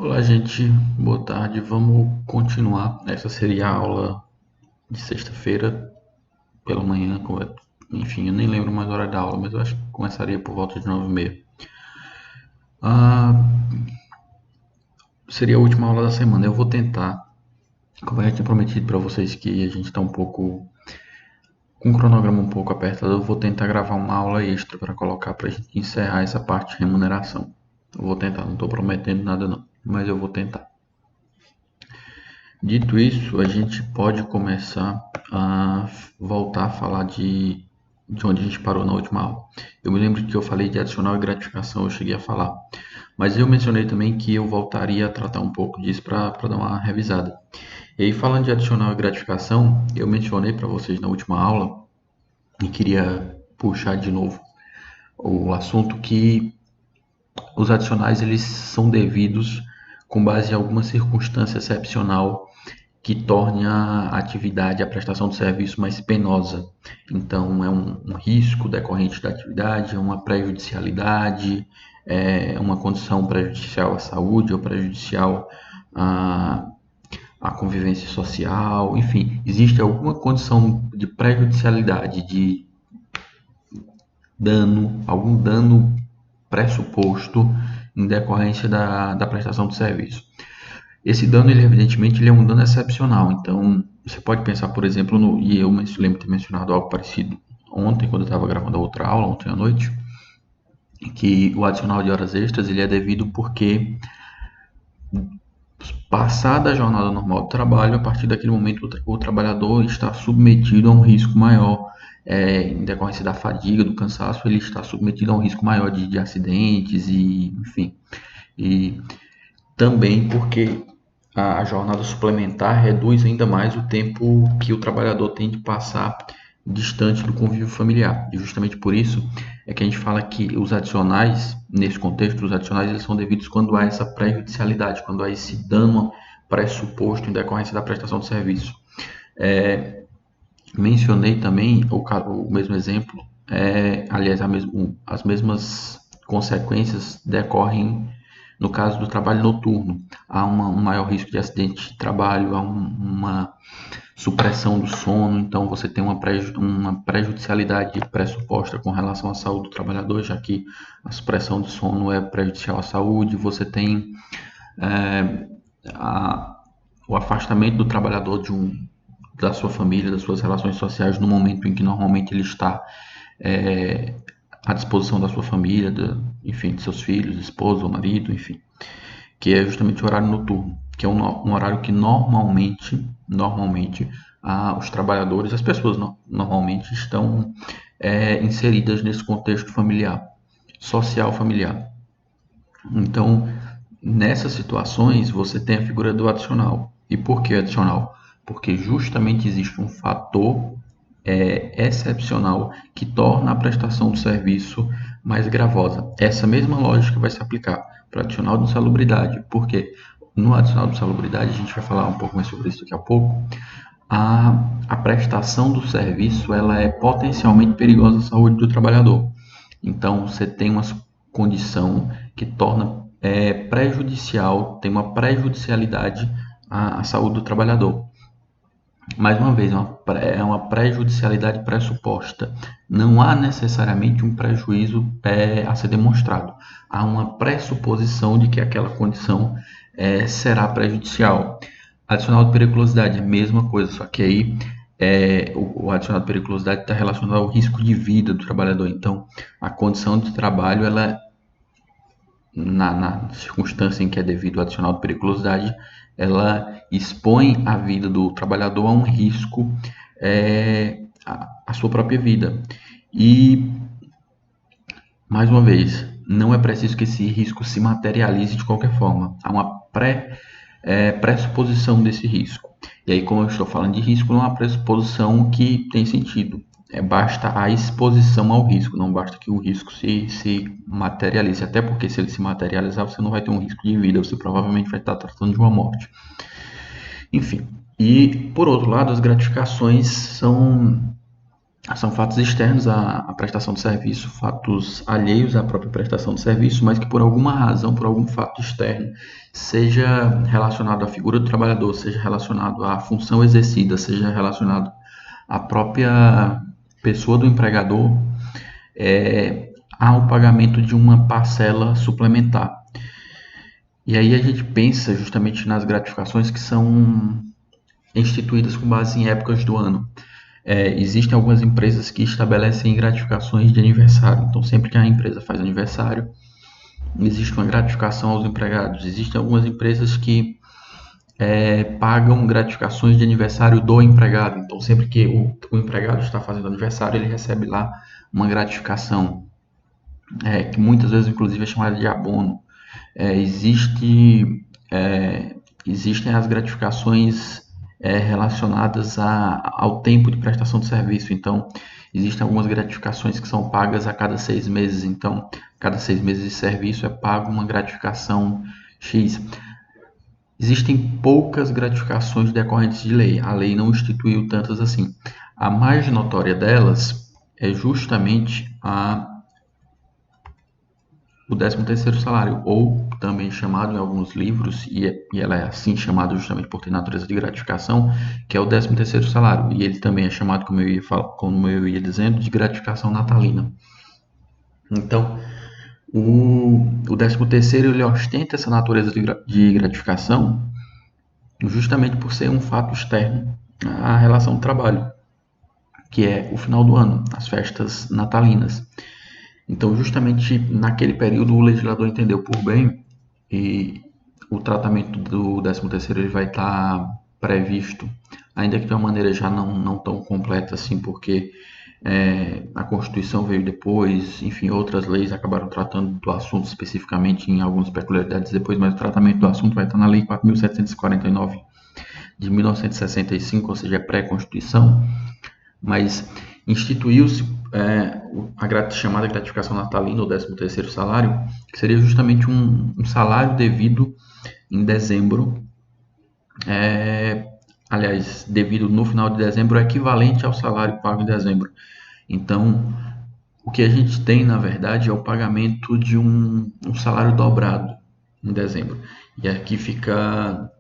Olá, gente. Boa tarde. Vamos continuar. Essa seria a aula de sexta-feira pela manhã. Enfim, eu nem lembro mais a hora da aula, mas eu acho que começaria por volta de 9h30. Ah, seria a última aula da semana. Eu vou tentar, como eu já tinha prometido para vocês que a gente está um pouco com um cronograma um pouco apertado, eu vou tentar gravar uma aula extra para colocar para a gente encerrar essa parte de remuneração. Eu vou tentar, não estou prometendo nada não, mas eu vou tentar. Dito isso, a gente pode começar a voltar a falar de onde a gente parou na última aula. Eu me lembro que eu falei de adicional e gratificação, eu cheguei a falar. Mas eu mencionei também que eu voltaria a tratar um pouco disso para dar uma revisada. E aí, falando de adicional e gratificação, eu mencionei para vocês na última aula, e queria puxar de novo o assunto, que os adicionais eles são devidos com base em alguma circunstância excepcional que torne a atividade, a prestação do serviço mais penosa. Então, é um risco decorrente da atividade, é uma prejudicialidade, é uma condição prejudicial à saúde ou prejudicial à, à convivência social, enfim, existe alguma condição de prejudicialidade, de dano, algum dano pressuposto em decorrência da prestação do serviço. Esse dano, ele evidentemente, ele é um dano excepcional. Então, você pode pensar, por exemplo, e eu lembro de ter mencionado algo parecido ontem, quando eu estava gravando a outra aula, ontem à noite, que o adicional de horas extras, ele é devido porque, passada a jornada normal do trabalho, a partir daquele momento o trabalhador está submetido a um risco maior, em decorrência da fadiga, do cansaço, ele está submetido a um risco maior de acidentes e, enfim. E também porque a jornada suplementar reduz ainda mais o tempo que o trabalhador tem de passar distante do convívio familiar. E justamente por isso é que a gente fala que os adicionais, nesse contexto, os adicionais eles são devidos quando há essa prejudicialidade, quando há esse dano pressuposto em decorrência da prestação de serviço. Mencionei também o mesmo exemplo, aliás, as mesmas consequências decorrem no caso do trabalho noturno. Há um maior risco de acidente de trabalho, há uma supressão do sono, então você tem uma prejudicialidade pressuposta com relação à saúde do trabalhador, já que a supressão do sono é prejudicial à saúde. Você tem é, a, o afastamento do trabalhador da sua família, das suas relações sociais, no momento em que normalmente ele está é, à disposição da sua família, enfim, de seus filhos, esposa ou marido, enfim, que é justamente o horário noturno, que é um horário que normalmente os trabalhadores, as pessoas normalmente estão inseridas nesse contexto familiar, social familiar. Então, nessas situações, você tem a figura do adicional. E por que adicional? Porque justamente existe um fator excepcional que torna a prestação do serviço mais gravosa. Essa mesma lógica vai se aplicar para o adicional de insalubridade, porque no adicional de insalubridade, a gente vai falar um pouco mais sobre isso daqui a pouco, a prestação do serviço ela é potencialmente perigosa à saúde do trabalhador. Então, você tem uma condição que torna prejudicial, tem uma prejudicialidade à saúde do trabalhador. Mais uma vez, é uma prejudicialidade pressuposta. Não há necessariamente um prejuízo a ser demonstrado. Há uma pressuposição de que aquela condição será prejudicial. Adicional de periculosidade, a mesma coisa, só que aí o adicional de periculosidade está relacionado ao risco de vida do trabalhador. Então, a condição de trabalho, ela, na circunstância em que é devido ao adicional de periculosidade, ela expõe a vida do trabalhador a um risco, a sua própria vida. E, mais uma vez, não é preciso que esse risco se materialize de qualquer forma. Há uma pressuposição desse risco. E aí, como eu estou falando de risco, não é uma pressuposição que tem sentido. Basta a exposição ao risco, não basta que o risco se materialize. Até porque se ele se materializar, você não vai ter um risco de vida, você provavelmente vai estar tratando de uma morte. Enfim, e por outro lado, as gratificações são São fatos externos à prestação de serviço, fatos alheios à própria prestação de serviço, mas que por alguma razão, por algum fato externo, seja relacionado à figura do trabalhador, seja relacionado à função exercida, seja relacionado à própria pessoa do empregador, há o pagamento de uma parcela suplementar. E aí a gente pensa justamente nas gratificações que são instituídas com base em épocas do ano. Existem algumas empresas que estabelecem gratificações de aniversário. Então, sempre que a empresa faz aniversário, existe uma gratificação aos empregados. Existem algumas empresas que pagam gratificações de aniversário do empregado. Então, sempre que o empregado está fazendo aniversário, ele recebe lá uma gratificação, que muitas vezes, inclusive, é chamada de abono. É, existe, existem as gratificações relacionadas ao tempo de prestação de serviço. Então, existem algumas gratificações que são pagas a cada 6 meses. Então, cada 6 meses de serviço é pago uma gratificação X. Existem poucas gratificações decorrentes de lei. A lei não instituiu tantas assim. A mais notória delas é justamente o 13º salário, ou também chamado em alguns livros, e ela é assim chamada justamente por ter natureza de gratificação, que é o 13º salário. E ele também é chamado, como eu ia dizendo, de gratificação natalina. Então, o 13º ele ostenta essa natureza de gratificação justamente por ser um fato externo à relação de trabalho, que é o final do ano, as festas natalinas. Então, justamente naquele período, o legislador entendeu por bem e o tratamento do 13º ele vai estar previsto, ainda que de uma maneira já não tão completa assim, porque a Constituição veio depois, enfim, outras leis acabaram tratando do assunto especificamente em algumas peculiaridades depois, mas o tratamento do assunto vai estar na Lei 4.749 de 1965, ou seja, é pré-Constituição, mas instituiu-se a chamada gratificação natalina, ou 13º salário, que seria justamente um salário devido em dezembro, aliás, devido no final de dezembro, é equivalente ao salário pago em dezembro. Então, o que a gente tem, na verdade, é o pagamento de um salário dobrado em dezembro. E aqui fica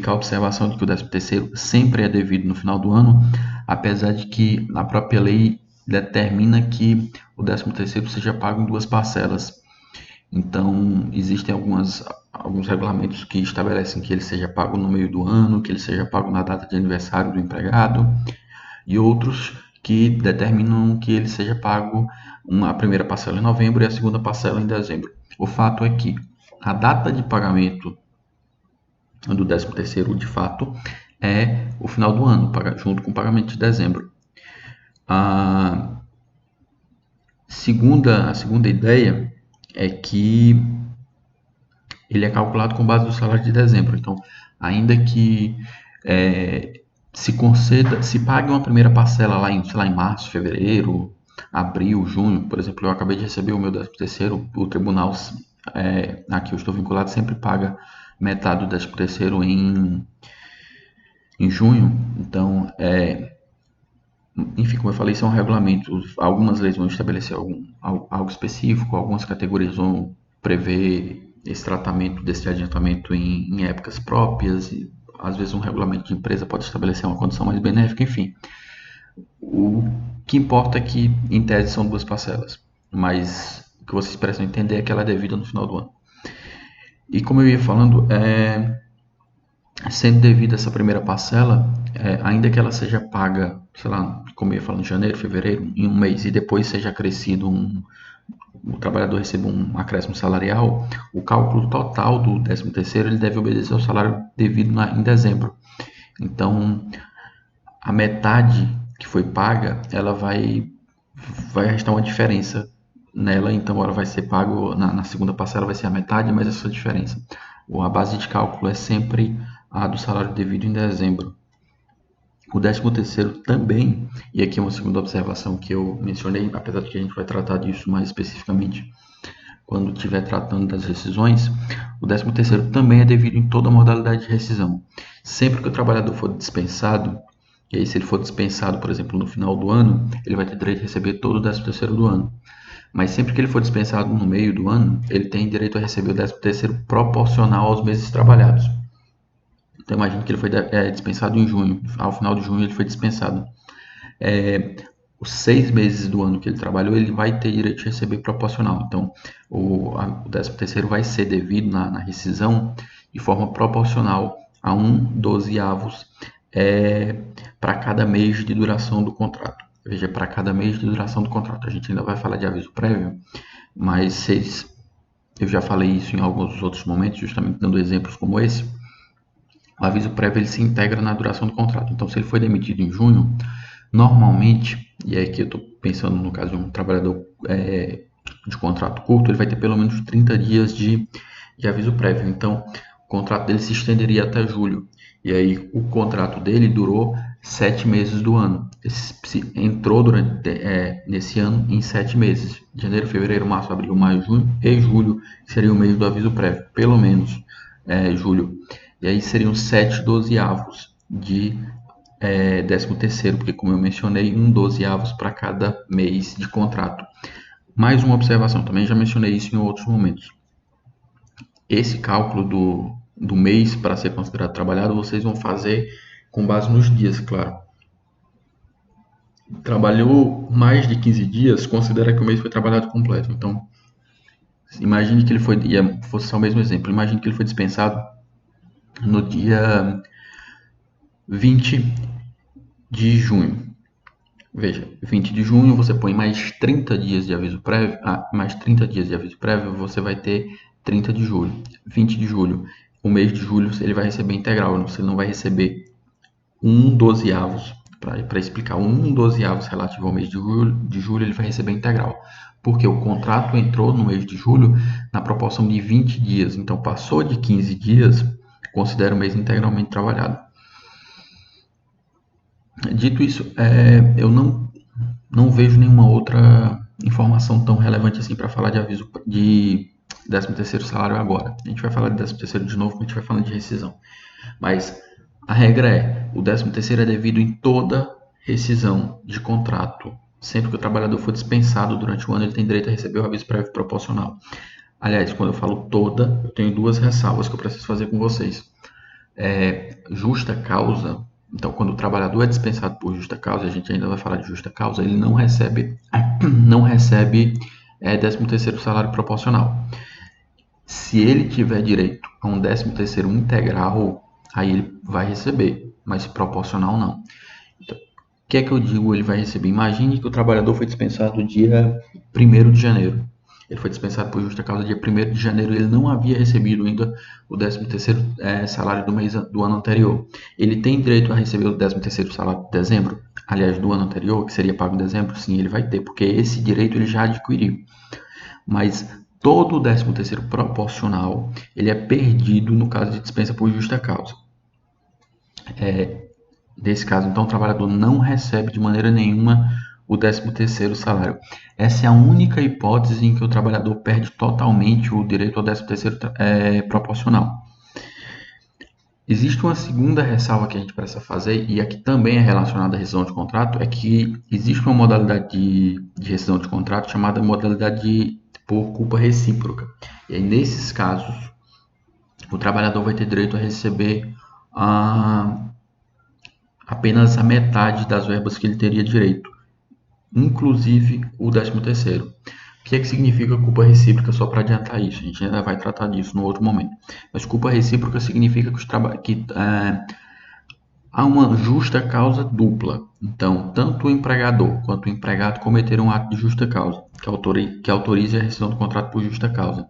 a observação de que o 13º sempre é devido no final do ano, apesar de que a própria lei determina que o 13º seja pago em duas parcelas. Então, existem alguns regulamentos que estabelecem que ele seja pago no meio do ano, que ele seja pago na data de aniversário do empregado, e outros que determinam que ele seja pago a primeira parcela em novembro e a segunda parcela em dezembro. O fato é que a data de pagamento do 13º, de fato, é o final do ano, junto com o pagamento de dezembro. A segunda ideia é que ele é calculado com base no salário de dezembro. Então, ainda que se pague uma primeira parcela lá em, sei lá, em março, fevereiro, abril, junho, por exemplo, eu acabei de receber o meu 13º, o tribunal a que eu estou vinculado sempre paga metade do 13º em junho. Então, enfim, como eu falei, são regulamentos. Algumas leis vão estabelecer algo específico, algumas categorias vão prever esse tratamento desse adiantamento em épocas próprias. E, às vezes um regulamento de empresa pode estabelecer uma condição mais benéfica, enfim. O que importa é que, em tese, são duas parcelas, mas o que vocês precisam entender é que ela é devida no final do ano. E como eu ia falando, sendo devida essa primeira parcela, ainda que ela seja paga, sei lá, como eu ia falando, em janeiro, fevereiro, em um mês, e depois seja acrescido o trabalhador receba um acréscimo salarial, o cálculo total do 13º ele deve obedecer ao salário devido em dezembro. Então, a metade que foi paga, ela vai restar uma diferença nela, então ela vai ser pago na segunda parcela vai ser a metade, mas essa diferença. A base de cálculo é sempre a do salário devido em dezembro. O 13º também, e aqui é uma segunda observação que eu mencionei, apesar de que a gente vai tratar disso mais especificamente quando estiver tratando das rescisões, o 13º também é devido em toda modalidade de rescisão. Sempre que o trabalhador for dispensado, E aí, se ele for dispensado, por exemplo, no final do ano, ele vai ter direito a receber todo o 13º do ano. Mas sempre que ele for dispensado no meio do ano, ele tem direito a receber o 13º proporcional aos meses trabalhados. Então, imagine que ele foi dispensado em junho. Ao final de junho, ele foi dispensado. Os 6 meses do ano que ele trabalhou, ele vai ter direito de receber proporcional. Então, o 13º vai ser devido na rescisão de forma proporcional a 1/12 para cada mês de duração do contrato. Veja, para cada mês de duração do contrato. A gente ainda vai falar de aviso prévio, mas eu já falei isso em alguns outros momentos, justamente dando exemplos como esse. O aviso prévio ele se integra na duração do contrato. Então, se ele foi demitido em junho, normalmente, e é que eu estou pensando no caso de um trabalhador de contrato curto, ele vai ter pelo menos 30 dias de aviso prévio. Então, o contrato dele se estenderia até julho. E aí, o contrato dele durou 7 meses do ano. Entrou nesse ano em 7 meses. Janeiro, fevereiro, março, abril, maio, junho e julho seria o mês do aviso prévio. Pelo menos julho. E aí seriam 7/12 de 13º, porque como eu mencionei, 1/12 para cada mês de contrato. Mais uma observação, também já mencionei isso em outros momentos. Esse cálculo do mês para ser considerado trabalhado, vocês vão fazer com base nos dias, claro. Trabalhou mais de 15 dias, considera que o mês foi trabalhado completo. Então, imagine que ele fosse só o mesmo exemplo, imagine que ele foi dispensado no dia 20 de junho. Veja, 20 de junho você põe mais 30 dias de aviso prévio, mais 30 dias de aviso prévio, você vai ter 30 de julho. 20 de julho, o mês de julho ele vai receber integral, você não vai receber 1/12, para explicar, 1/12 relativo ao mês de julho, ele vai receber integral. Porque o contrato entrou no mês de julho na proporção de 20 dias, então passou de 15 dias, considera o mês integralmente trabalhado. Dito isso, eu não vejo nenhuma outra informação tão relevante assim para falar de aviso de 13º salário agora. A gente vai falar de 13º de novo, a gente vai falar de rescisão. Mas a regra o 13º é devido em toda rescisão de contrato. Sempre que o trabalhador for dispensado durante o ano, ele tem direito a receber o aviso prévio proporcional. Aliás, quando eu falo toda, eu tenho duas ressalvas que eu preciso fazer com vocês. Justa causa. Então, quando o trabalhador é dispensado por justa causa, a gente ainda vai falar de justa causa, ele não recebe 13º salário proporcional. Se ele tiver direito a um 13º integral, aí ele vai receber, mas proporcional não. Então, o que é que eu digo ele vai receber? Imagine que o trabalhador foi dispensado dia 1º de janeiro. Ele foi dispensado por justa causa dia 1º de janeiro e ele não havia recebido ainda o 13º salário do ano anterior. Ele tem direito a receber o 13º salário de dezembro? Aliás, do ano anterior, que seria pago em dezembro? Sim, ele vai ter, porque esse direito ele já adquiriu. Mas todo o 13º proporcional ele é perdido no caso de dispensa por justa causa. Nesse caso, então, o trabalhador não recebe de maneira nenhuma o 13º salário. Essa é a única hipótese em que o trabalhador perde totalmente o direito ao 13º proporcional. Existe uma segunda ressalva que a gente precisa fazer, e aqui também é relacionada à rescisão de contrato, é que existe uma modalidade de rescisão de contrato chamada modalidade por culpa recíproca. E aí, nesses casos, o trabalhador vai ter direito a receber apenas a metade das verbas que ele teria direito, inclusive o 13º. O que é que significa culpa recíproca, só para adiantar isso? A gente ainda vai tratar disso no outro momento. Mas culpa recíproca significa que há uma justa causa dupla. Então, tanto o empregador quanto o empregado cometeram um ato de justa causa, que autorize a rescisão do contrato por justa causa.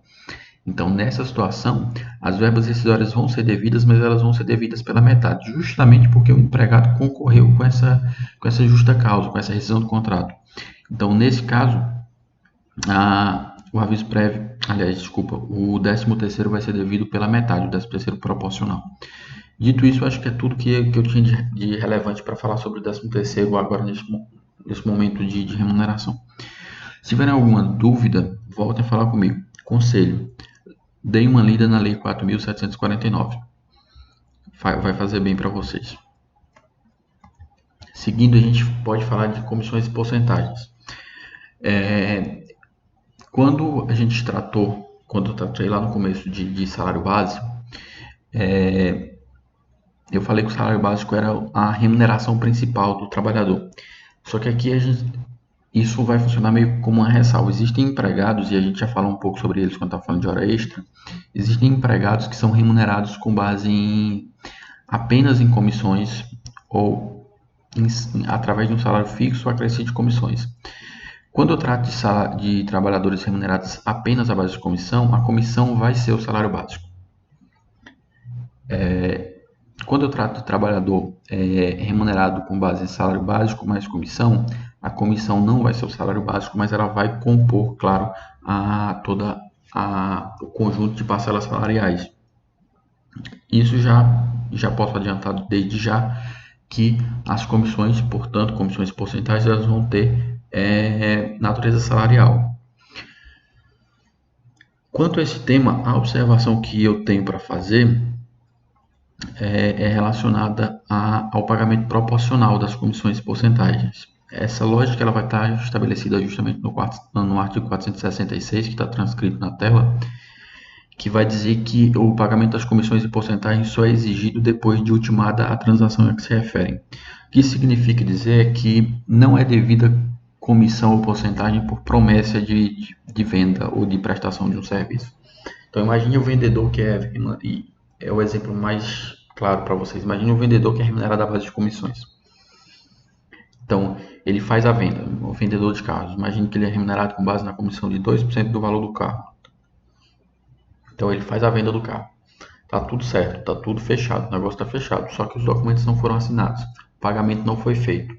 Então, nessa situação, as verbas rescisórias vão ser devidas, mas elas vão ser devidas pela metade, justamente porque o empregado concorreu com essa justa causa, com essa rescisão do contrato. Então, nesse caso, o aviso prévio, o 13º vai ser devido pela metade, o 13º proporcional. Dito isso, acho que é tudo que eu tinha de relevante para falar sobre o 13º agora nesse momento de remuneração. Se tiverem alguma dúvida, voltem a falar comigo. Conselho: deem uma lida na Lei 4.749. Vai fazer bem para vocês. Seguindo, a gente pode falar de comissões e porcentagens. Quando eu tratei lá no começo de salário básico, eu falei que o salário básico era a remuneração principal do trabalhador. Só que aqui isso vai funcionar meio como uma ressalva. Existem empregados, e a gente já falou um pouco sobre eles quando está falando de hora extra, existem empregados que são remunerados com base apenas em comissões ou através de um salário fixo ou acrescido de comissões. Quando eu trato de trabalhadores remunerados apenas à base de comissão, a comissão vai ser o salário básico. Quando eu trato de trabalhador remunerado com base em salário básico mais comissão, a comissão não vai ser o salário básico, mas ela vai compor, claro, o conjunto de parcelas salariais. Isso já posso adiantar desde já que as comissões, portanto, comissões e porcentagens, elas vão ter natureza salarial. Quanto a esse tema, a observação que eu tenho para fazer é relacionada ao pagamento proporcional das comissões e porcentagens. Essa lógica ela vai estar estabelecida justamente no artigo 466, que está transcrito na tela, que vai dizer que o pagamento das comissões e porcentagens só é exigido depois de ultimada a transação a que se referem. O que isso significa dizer que não é devida comissão ou porcentagem por promessa de venda ou de prestação de um serviço. Então imagine o vendedor que é o exemplo mais claro para vocês. Imagine o vendedor que é remunerado à base de comissões. Então, ele faz a venda, o vendedor de carros. Imagine que ele é remunerado com base na comissão de 2% do valor do carro. Então, ele faz a venda do carro. Tá tudo certo, tá tudo fechado, o negócio está fechado, só que os documentos não foram assinados, o pagamento não foi feito.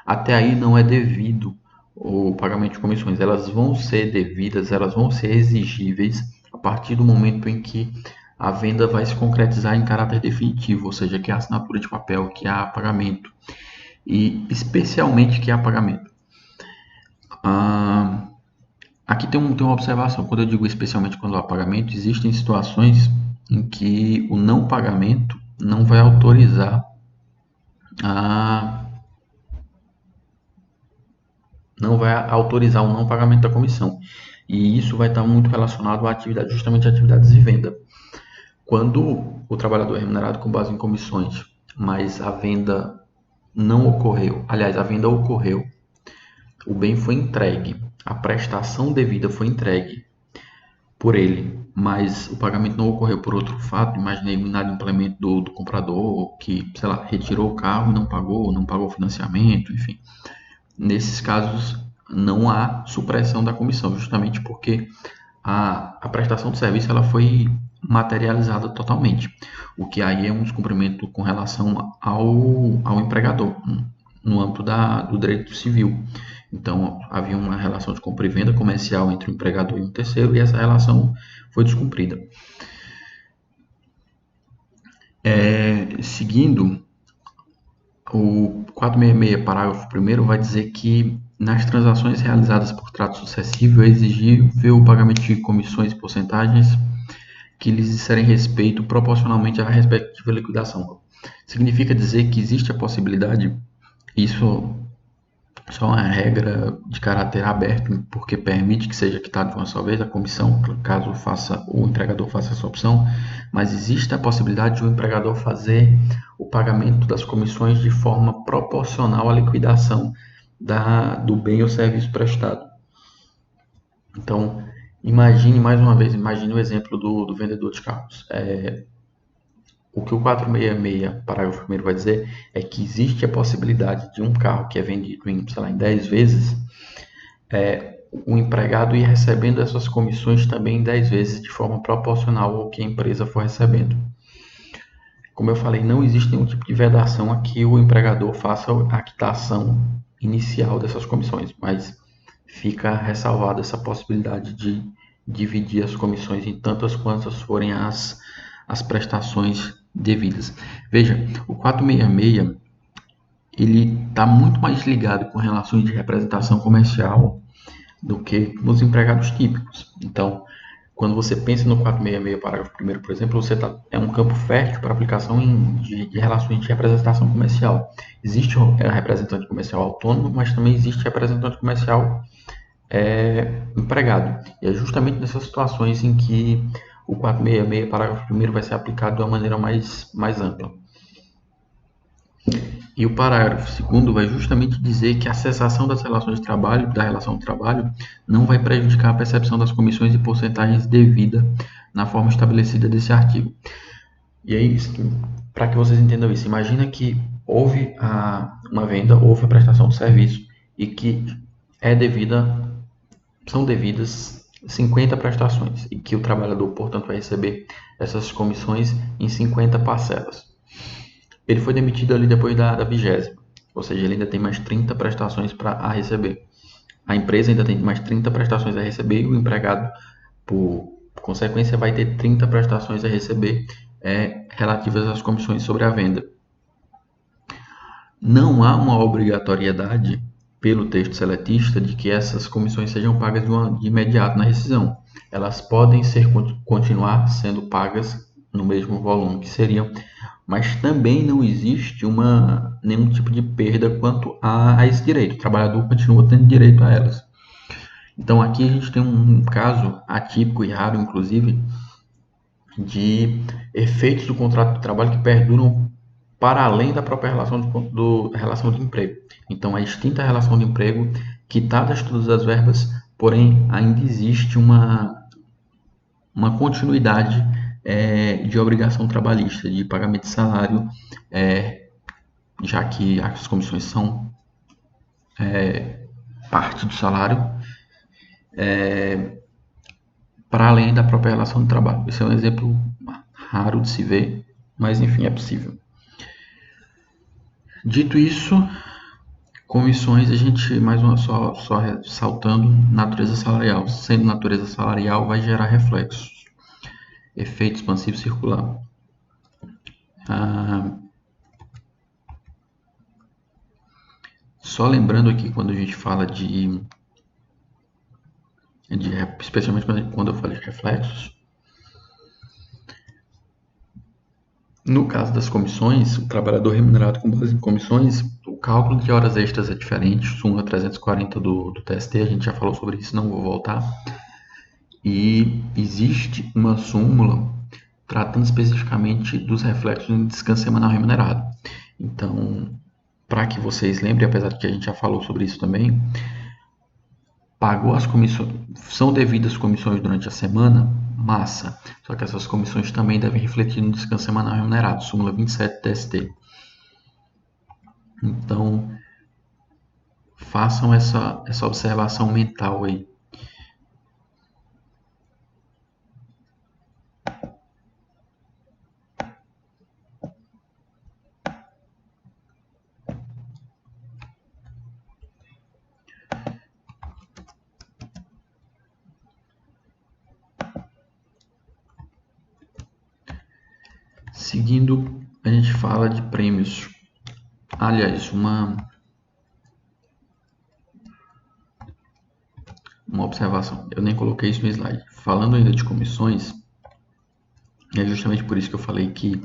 Até aí não é devido o pagamento de comissões, elas vão ser devidas, elas vão ser exigíveis a partir do momento em que a venda vai se concretizar em caráter definitivo, ou seja, que há assinatura de papel, que há pagamento, e especialmente que há pagamento. Aqui tem uma observação, quando eu digo especialmente quando há pagamento, existem situações em que o não pagamento não vai autorizar o não pagamento da comissão. E isso vai estar muito relacionado justamente a atividades de venda. Quando o trabalhador é remunerado com base em comissões, mas a venda não ocorreu, aliás, a venda ocorreu, o bem foi entregue, a prestação devida foi entregue por ele, mas o pagamento não ocorreu por outro fato, imaginei um inadimplemento do comprador, que, sei lá, retirou o carro e não pagou o financiamento, enfim. Nesses casos, não há supressão da comissão, justamente porque a prestação de serviço ela foi materializada totalmente, o que aí é um descumprimento com relação ao empregador, no âmbito do direito civil. Então, havia uma relação de compra e venda comercial entre o empregador e um terceiro, e essa relação foi descumprida. Seguindo, o 466, parágrafo 1º, vai dizer que nas transações realizadas por trato sucessivo é exigível o pagamento de comissões e porcentagens que lhes disserem respeito proporcionalmente à respectiva liquidação. Significa dizer que existe a possibilidade, isso só uma regra de caráter aberto, porque permite que seja quitado de uma só vez a comissão, caso o empregador faça essa opção, mas existe a possibilidade de o empregador fazer o pagamento das comissões de forma proporcional à liquidação do bem ou serviço prestado. Então, imagine o exemplo do vendedor de carros. O que o 466, parágrafo 1º, vai dizer é que existe a possibilidade de um carro que é vendido em 10 vezes, o empregado ir recebendo essas comissões também em 10 vezes, de forma proporcional ao que a empresa for recebendo. Como eu falei, não existe nenhum tipo de vedação a que o empregador faça a quitação inicial dessas comissões, mas fica ressalvada essa possibilidade de dividir as comissões em tantas quantas forem as prestações devidas. Veja, o 466 ele está muito mais ligado com relações de representação comercial do que nos empregados típicos. Então, quando você pensa no 466, parágrafo 1º, por exemplo, é um campo fértil para aplicação de relações de representação comercial. Existe representante comercial autônomo, mas também existe representante comercial empregado. E é justamente nessas situações em que o 466, parágrafo 1º, vai ser aplicado de uma maneira mais ampla. E o parágrafo 2º vai justamente dizer que a cessação das relações de trabalho, da relação de trabalho, não vai prejudicar a percepção das comissões e porcentagens devida na forma estabelecida desse artigo. E aí, para que vocês entendam isso, imagina que houve uma venda, houve a prestação de serviço e que são devidas 50 prestações e que o trabalhador, portanto, vai receber essas comissões em 50 parcelas. Ele foi demitido ali depois da 20ª, ou seja, ele ainda tem mais 30 prestações a receber. A empresa ainda tem mais 30 prestações a receber e o empregado, por consequência, vai ter 30 prestações a receber relativas às comissões sobre a venda. Não há uma obrigatoriedade pelo texto seletista de que essas comissões sejam pagas de imediato na rescisão. Elas podem continuar sendo pagas no mesmo volume que seriam, mas também não existe nenhum tipo de perda quanto a esse direito. O trabalhador continua tendo direito a elas. Então aqui a gente tem um caso atípico e raro, inclusive, de efeitos do contrato de trabalho que perduram para além da própria relação de emprego. Então é extinta a relação de emprego, quitadas todas as verbas, porém ainda existe uma continuidade de obrigação trabalhista, de pagamento de salário, já que as comissões são parte do salário, para além da própria relação de trabalho. Esse é um exemplo raro de se ver, mas enfim, é possível. Dito isso, comissões, a gente, mais uma só ressaltando, natureza salarial. Sendo natureza salarial, vai gerar reflexos. Efeito expansivo circular. Só lembrando aqui, quando a gente fala especialmente quando eu falo de reflexos, no caso das comissões, o trabalhador remunerado com base em comissões, o cálculo de horas extras é diferente, súmula 340 do TST, a gente já falou sobre isso, não vou voltar. E existe uma súmula tratando especificamente dos reflexos em descanso semanal remunerado. Então, para que vocês lembrem, apesar de que a gente já falou sobre isso também, pagou as comissões, são devidas comissões durante a semana, massa. Só que essas comissões também devem refletir no descanso semanal remunerado, súmula 27 TST. Então, façam essa observação mental aí. Seguindo, a gente fala de prêmios. Aliás, uma observação, eu nem coloquei isso no slide. Falando ainda de comissões, é justamente por isso que eu falei que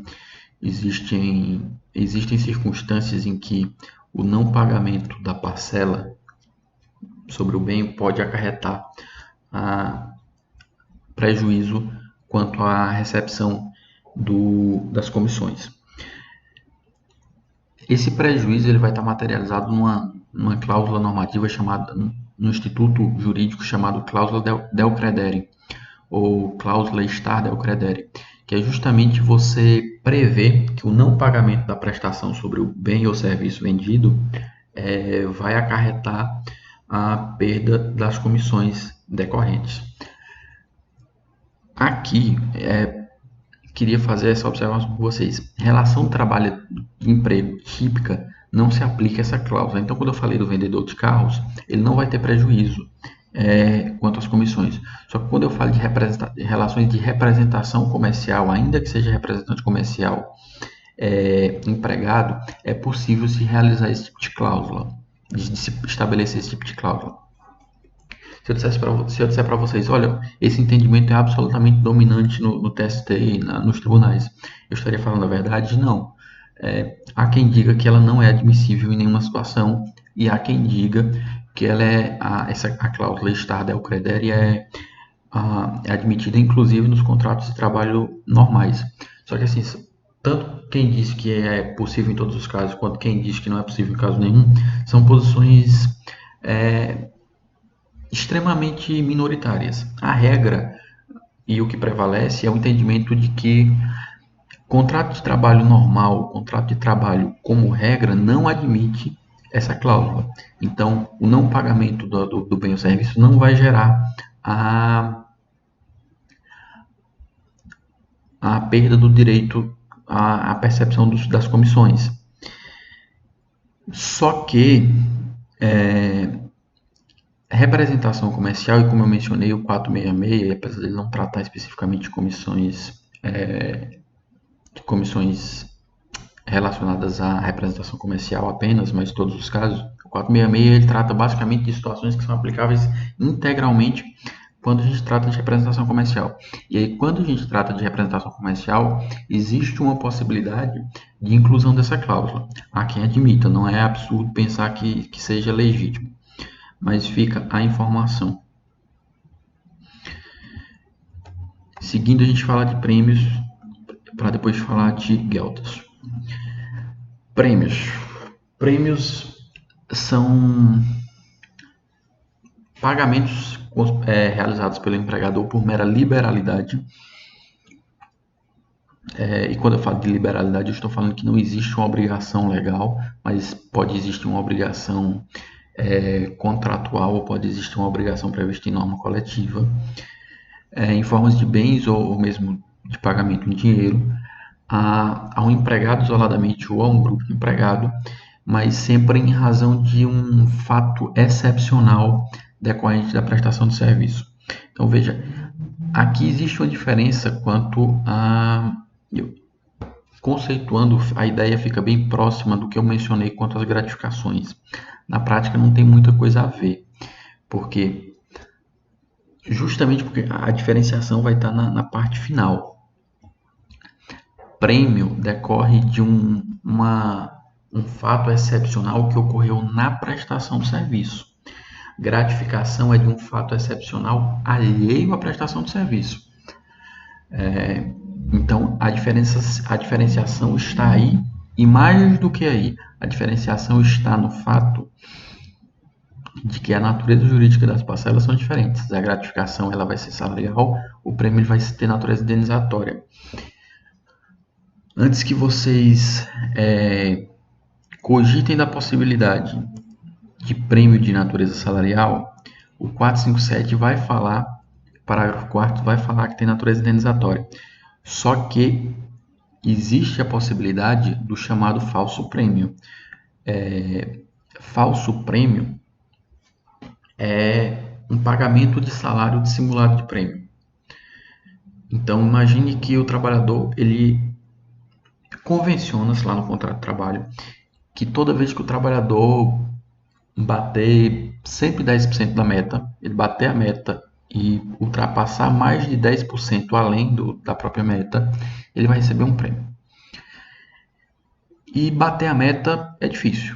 existem circunstâncias em que o não pagamento da parcela sobre o bem pode acarretar prejuízo quanto à recepção das comissões. Esse prejuízo ele vai estar materializado numa cláusula normativa chamada, no instituto jurídico chamado cláusula del credere, ou cláusula star del credere, que é justamente você prever que o não pagamento da prestação sobre o bem ou serviço vendido vai acarretar a perda das comissões decorrentes. Aqui, queria fazer essa observação com vocês. Relação de trabalho de emprego típica não se aplica essa cláusula. Então, quando eu falei do vendedor de carros, ele não vai ter prejuízo quanto às comissões. Só que quando eu falo de relações de representação comercial, ainda que seja representante comercial empregado, é possível se realizar esse tipo de cláusula, de se estabelecer esse tipo de cláusula. Se eu disser para vocês, olha, esse entendimento é absolutamente dominante no TST e nos tribunais, eu estaria falando a verdade? Não. Há quem diga que ela não é admissível em nenhuma situação e há quem diga que ela a cláusula estar del credere é admitida inclusive nos contratos de trabalho normais. Só que assim, tanto quem diz que é possível em todos os casos, quanto quem diz que não é possível em caso nenhum, são posições extremamente minoritárias. A regra e o que prevalece é o entendimento de que contrato de trabalho normal, contrato de trabalho como regra, não admite essa cláusula. Então, o não pagamento do bem ou serviço não vai gerar a perda do direito à percepção das comissões. Só que representação comercial, e como eu mencionei, o 466, apesar de ele não tratar especificamente de comissões relacionadas à representação comercial apenas, mas em todos os casos, o 466 ele trata basicamente de situações que são aplicáveis integralmente quando a gente trata de representação comercial. E aí, quando a gente trata de representação comercial, existe uma possibilidade de inclusão dessa cláusula. Há quem admita, não é absurdo pensar que seja legítimo, mas fica a informação. Seguindo, a gente fala de prêmios, para depois falar de geldas. Prêmios são pagamentos realizados pelo empregador por mera liberalidade. E quando eu falo de liberalidade, eu estou falando que não existe uma obrigação legal, mas pode existir uma obrigação contratual, ou pode existir uma obrigação prevista em norma coletiva, em formas de bens ou mesmo de pagamento em dinheiro, a um empregado isoladamente ou a um grupo de empregado, mas sempre em razão de um fato excepcional decorrente da prestação de serviço. Então, veja, aqui existe uma diferença quanto a... Conceituando, a ideia fica bem próxima do que eu mencionei quanto às gratificações. Na prática, não tem muita coisa a ver, justamente porque a diferenciação vai estar na parte final. Prêmio decorre de um fato excepcional que ocorreu na prestação do serviço. Gratificação é de um fato excepcional alheio à prestação do serviço. Então, a diferenciação está aí, e mais do que aí, a diferenciação está no fato de que a natureza jurídica das parcelas são diferentes. A gratificação ela vai ser salarial, o prêmio ele vai ter natureza indenizatória. Antes que vocês cogitem da possibilidade de prêmio de natureza salarial, o 457 vai falar, parágrafo 4º, vai falar que tem natureza indenizatória. Só que existe a possibilidade do chamado falso prêmio. Falso prêmio é um pagamento de salário dissimulado de prêmio. Então, imagine que o trabalhador ele convenciona-se lá no contrato de trabalho que toda vez que o trabalhador bater 110% da meta, ele bater a meta e ultrapassar mais de 10% além da própria meta, ele vai receber um prêmio. E bater a meta é difícil.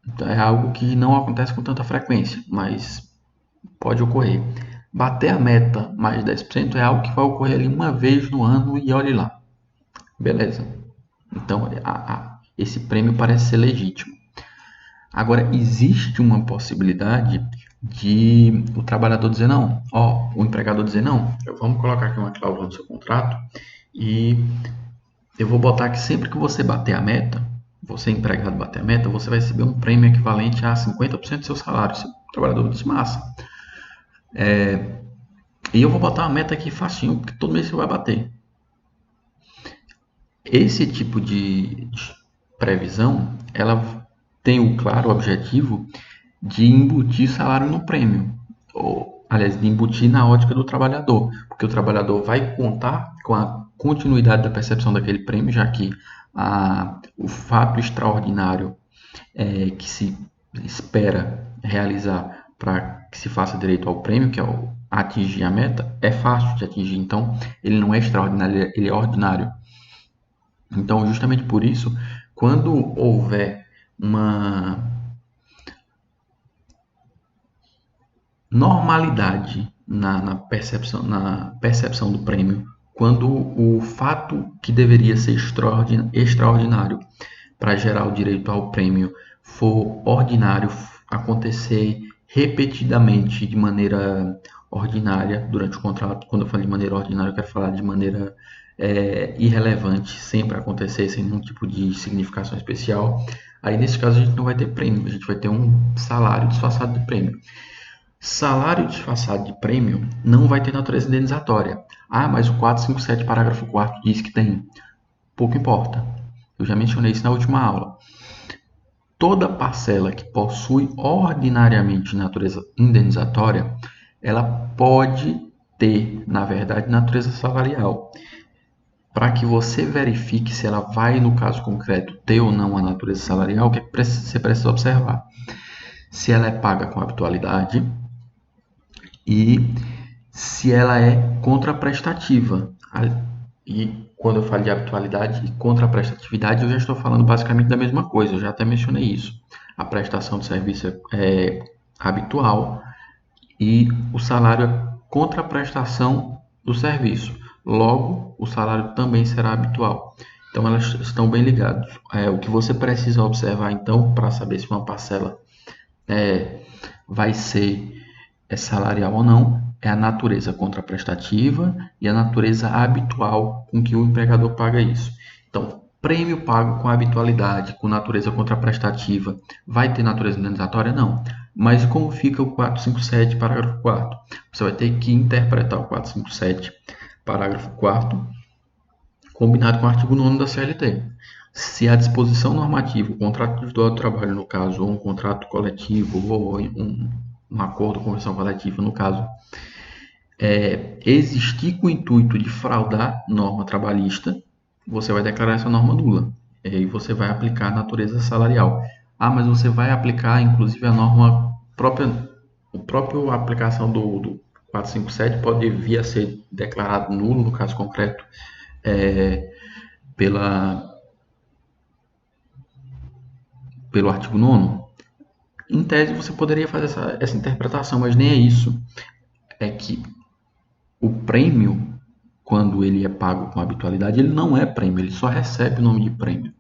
Então, é algo que não acontece com tanta frequência, mas pode ocorrer. Bater a meta mais de 10% é algo que vai ocorrer ali uma vez no ano e olhe lá. Beleza. Então, esse prêmio parece ser legítimo. Agora, existe uma possibilidade de o trabalhador dizer não. O empregador dizer não, vamos colocar aqui uma cláusula no seu contrato e eu vou botar que sempre que você bater a meta, você empregado bater a meta, você vai receber um prêmio equivalente a 50% do seu salário. O trabalhador diz, massa. E eu vou botar uma meta aqui facinho, porque todo mês você vai bater. Esse tipo de previsão, ela tem o claro objetivo de embutir salário no prêmio, ou, aliás, de embutir na ótica do trabalhador, porque o trabalhador vai contar com a continuidade da percepção daquele prêmio, já que o fato extraordinário que se espera realizar para que se faça direito ao prêmio, que é atingir a meta, é fácil de atingir. Então, ele não é extraordinário, ele é ordinário. Então, justamente por isso, quando houver uma normalidade na percepção do prêmio, quando o fato que deveria ser extraordinário para gerar o direito ao prêmio for ordinário, acontecer repetidamente de maneira ordinária durante o contrato. Quando eu falo de maneira ordinária, eu quero falar de maneira irrelevante, sempre acontecer sem nenhum tipo de significação especial. Aí, nesse caso, a gente não vai ter prêmio, a gente vai ter um salário disfarçado de prêmio. Salário disfarçado de prêmio não vai ter natureza indenizatória. Ah, mas o 457, parágrafo 4º diz que tem. Pouco importa. Eu já mencionei isso na última aula. Toda parcela que possui ordinariamente natureza indenizatória, ela pode ter, na verdade, natureza salarial. Para que você verifique se ela vai, no caso concreto, ter ou não a natureza salarial, o que você precisa observar? Se ela é paga com habitualidade e se ela é contraprestativa. E quando eu falo de habitualidade e contraprestatividade, eu já estou falando basicamente da mesma coisa, eu já até mencionei isso. A prestação de serviço é habitual e o salário é contraprestação do serviço. Logo, o salário também será habitual. Então, elas estão bem ligadas. O que você precisa observar, então, para saber se uma parcela vai ser salarial ou não, é a natureza contraprestativa e a natureza habitual com que o empregador paga isso. Então, prêmio pago com habitualidade, com natureza contraprestativa, vai ter natureza indenizatória? Não. Mas como fica o 457, parágrafo 4º? Você vai ter que interpretar o 457, parágrafo 4º, combinado com o artigo 9º da CLT. Se a disposição normativa, o contrato individual de trabalho, no caso, ou um contrato coletivo, ou um acordo ou convenção coletiva, no caso, existir com o intuito de fraudar norma trabalhista, você vai declarar essa norma nula. E aí você vai aplicar a natureza salarial. Ah, mas você vai aplicar, inclusive, a norma própria, a própria aplicação do 457 pode vir a ser declarado nulo, no caso concreto, pelo artigo 9º. Em tese, você poderia fazer essa interpretação, mas nem é isso. É que o prêmio, quando ele é pago com habitualidade, ele não é prêmio, ele só recebe o nome de prêmio.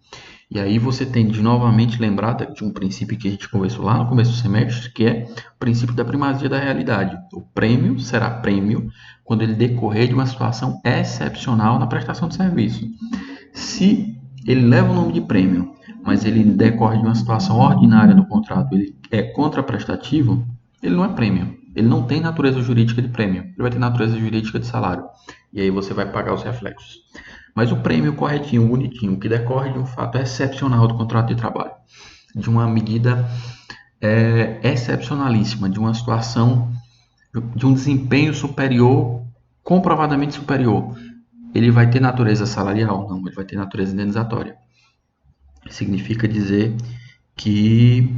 E aí você tem de novamente lembrar de um princípio que a gente conversou lá no começo do semestre, que é o princípio da primazia da realidade. O prêmio será prêmio quando ele decorrer de uma situação excepcional na prestação de serviço. Se ele leva o nome de prêmio, mas ele decorre de uma situação ordinária no contrato, ele é contraprestativo, ele não é prêmio. Ele não tem natureza jurídica de prêmio, ele vai ter natureza jurídica de salário. E aí você vai pagar os reflexos. Mas o prêmio corretinho, bonitinho, que decorre de um fato excepcional do contrato de trabalho, de uma medida excepcionalíssima, de uma situação, de um desempenho superior, comprovadamente superior, ele vai ter natureza salarial? Não, ele vai ter natureza indenizatória. Significa dizer que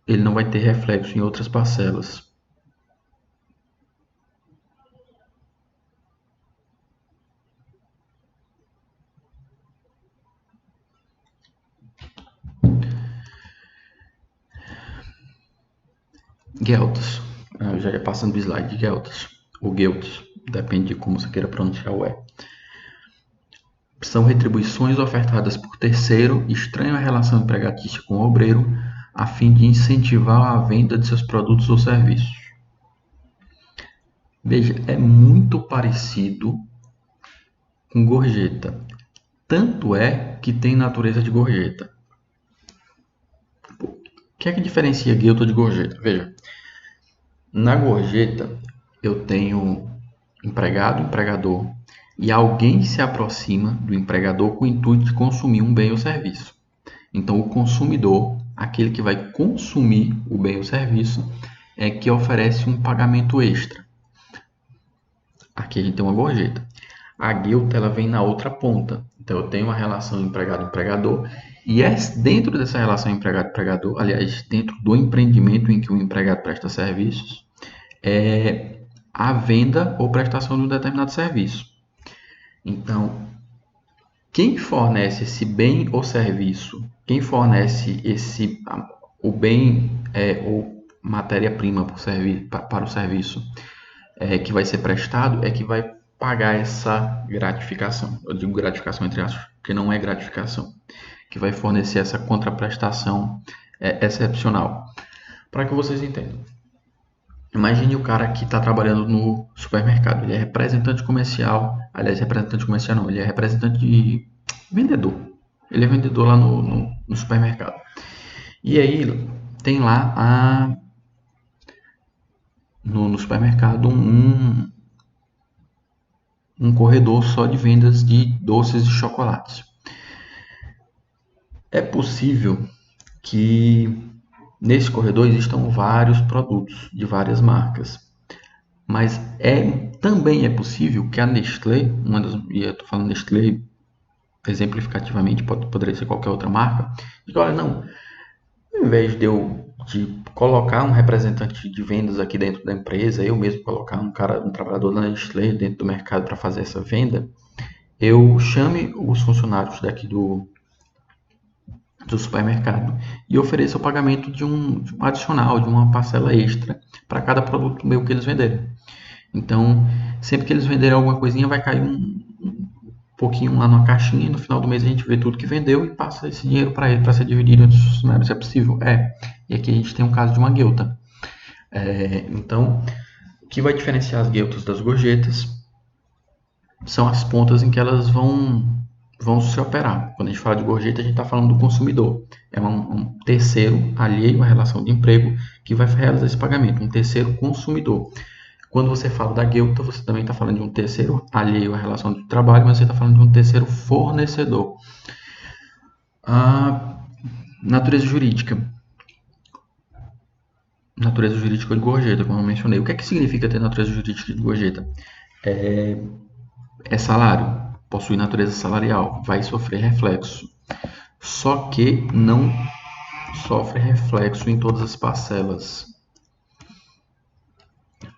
ele não vai ter reflexo em outras parcelas. Geltas. Eu já ia passando do slide de Geltas. Ou Geltas. Depende de como você queira pronunciar o E. São retribuições ofertadas por terceiro, estranho à relação empregatícia com o obreiro, a fim de incentivar a venda de seus produtos ou serviços. Veja, é muito parecido com gorjeta. Tanto é que tem natureza de gorjeta. O que é que diferencia guilda de gorjeta? Veja, na gorjeta eu tenho empregado, empregador, e alguém se aproxima do empregador com o intuito de consumir um bem ou serviço. Então, o consumidor, aquele que vai consumir o bem ou serviço, é que oferece um pagamento extra. Aqui a gente tem uma gorjeta. A guilda ela vem na outra ponta. Então, eu tenho uma relação empregado-empregador E é dentro dessa relação empregado-empregador, aliás, dentro do empreendimento em que o empregado presta serviços, é a venda ou prestação de um determinado serviço. Então, quem fornece esse bem ou serviço, quem fornece o bem ou matéria-prima para o serviço que vai ser prestado é que vai pagar essa gratificação. Eu digo gratificação entre aspas, porque não é gratificação, que vai fornecer essa contraprestação excepcional. Para que vocês entendam. Imagine o cara que está trabalhando no supermercado. Ele é representante comercial. Aliás, representante comercial não, ele é representante de vendedor. Ele é vendedor lá no supermercado. E aí tem lá no supermercado um corredor só de vendas de doces e chocolates. É possível que nesse corredor existam vários produtos de várias marcas. Mas também é possível que a Nestlé, e eu estou falando Nestlé exemplificativamente, poderia ser qualquer outra marca, diga, olha, não, ao invés de colocar um representante de vendas aqui dentro da empresa, eu mesmo colocar um trabalhador da Nestlé dentro do mercado para fazer essa venda, eu chame os funcionários daqui do supermercado e ofereça o pagamento de um adicional, de uma parcela extra para cada produto meu que eles venderem. Então, sempre que eles venderem alguma coisinha, vai cair um pouquinho lá na caixinha e no final do mês a gente vê tudo que vendeu e passa esse dinheiro para ele para ser dividido entre os funcionários. É possível? É. E aqui a gente tem um caso de uma guelta. Então, o que vai diferenciar as gueltas das gorjetas são as pontas em que elas vão se operar. Quando a gente fala de gorjeta, a gente está falando do consumidor. É um terceiro alheio à relação de emprego que vai realizar esse pagamento, um terceiro consumidor. Quando você fala da guelta, você também está falando de um terceiro alheio à relação de trabalho, mas você está falando de um terceiro fornecedor. A natureza jurídica. Natureza jurídica de gorjeta, como eu mencionei. O que é que significa ter natureza jurídica de gorjeta? É salário, possui natureza salarial, vai sofrer reflexo. Só que não sofre reflexo em todas as parcelas.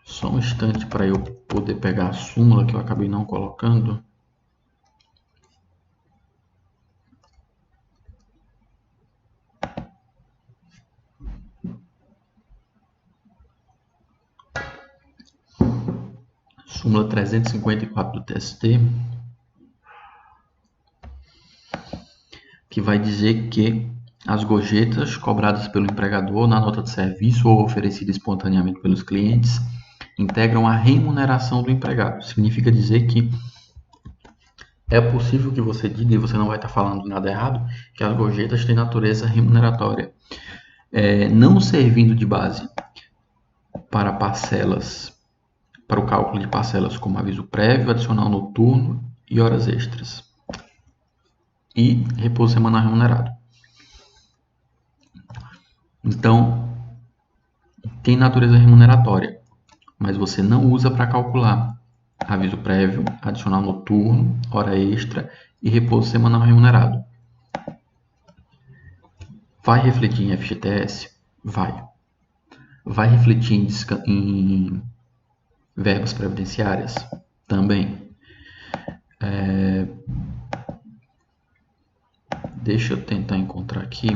Só um instante para eu poder pegar a súmula que eu acabei não colocando. Súmula 354 do TST, que vai dizer que as gorjetas cobradas pelo empregador na nota de serviço ou oferecidas espontaneamente pelos clientes integram a remuneração do empregado. Significa dizer que é possível que você diga, e você não vai estar falando nada errado, que as gorjetas têm natureza remuneratória, não servindo de base para parcelas, para o cálculo de parcelas como aviso prévio, adicional noturno e horas extras. E repouso semanal remunerado. Então, tem natureza remuneratória, mas você não usa para calcular aviso prévio, adicional noturno, hora extra e repouso semanal remunerado. Vai refletir em FGTS? Vai. Vai refletir em verbas previdenciárias? Também. Deixa eu tentar encontrar aqui.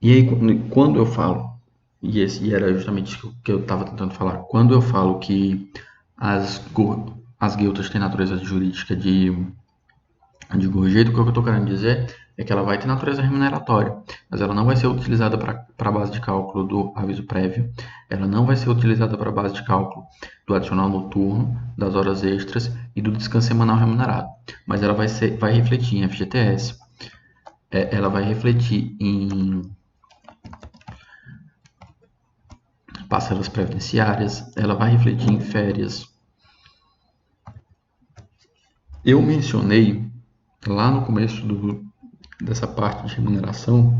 E aí, quando eu falo, e era justamente isso que eu estava tentando falar, quando eu falo que as guiltas têm natureza jurídica de gorjeta, o que eu estou querendo dizer é que ela vai ter natureza remuneratória, mas ela não vai ser utilizada para a base de cálculo do aviso prévio, ela não vai ser utilizada para a base de cálculo do adicional noturno, das horas extras e do descanso semanal remunerado, mas ela vai refletir em FGTS, ela vai refletir em parcelas previdenciárias, ela vai refletir em férias. Eu mencionei lá no começo dessa parte de remuneração,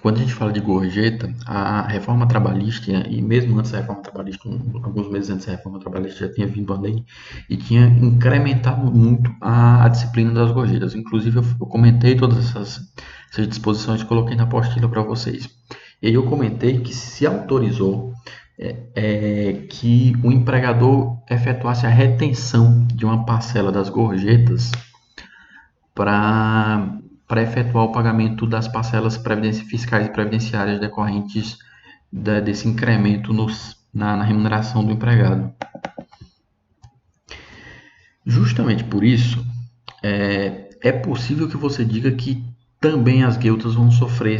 quando a gente fala de gorjeta, a reforma trabalhista, e mesmo antes da reforma trabalhista, alguns meses antes da reforma trabalhista, já tinha vindo a lei e tinha incrementado muito a disciplina das gorjetas. Inclusive, eu comentei todas essas disposições e coloquei na apostila para vocês. E aí eu comentei que se autorizou que o empregador efetuasse a retenção de uma parcela das gorjetas para efetuar o pagamento das parcelas fiscais e previdenciárias decorrentes desse incremento na remuneração do empregado. Justamente por isso, é possível que você diga que também as guildas vão sofrer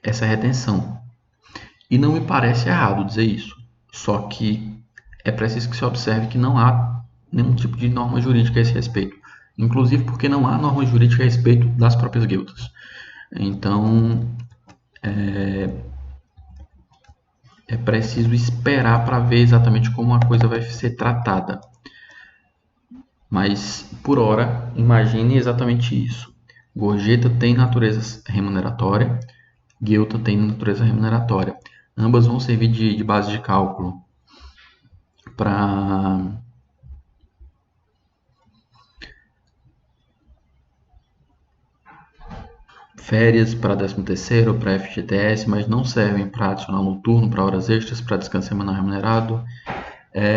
essa retenção. E não me parece errado dizer isso. Só que é preciso que se observe que não há nenhum tipo de norma jurídica a esse respeito. Inclusive porque não há norma jurídica a respeito das próprias guildas. Então, é preciso esperar para ver exatamente como a coisa vai ser tratada. Mas, por hora, imagine exatamente isso. Gorjeta tem natureza remuneratória, guilda tem natureza remuneratória. Ambas vão servir de base de cálculo para férias, para 13º, para FGTS, mas não servem para adicional noturno, para horas extras, para descanso semanal remunerado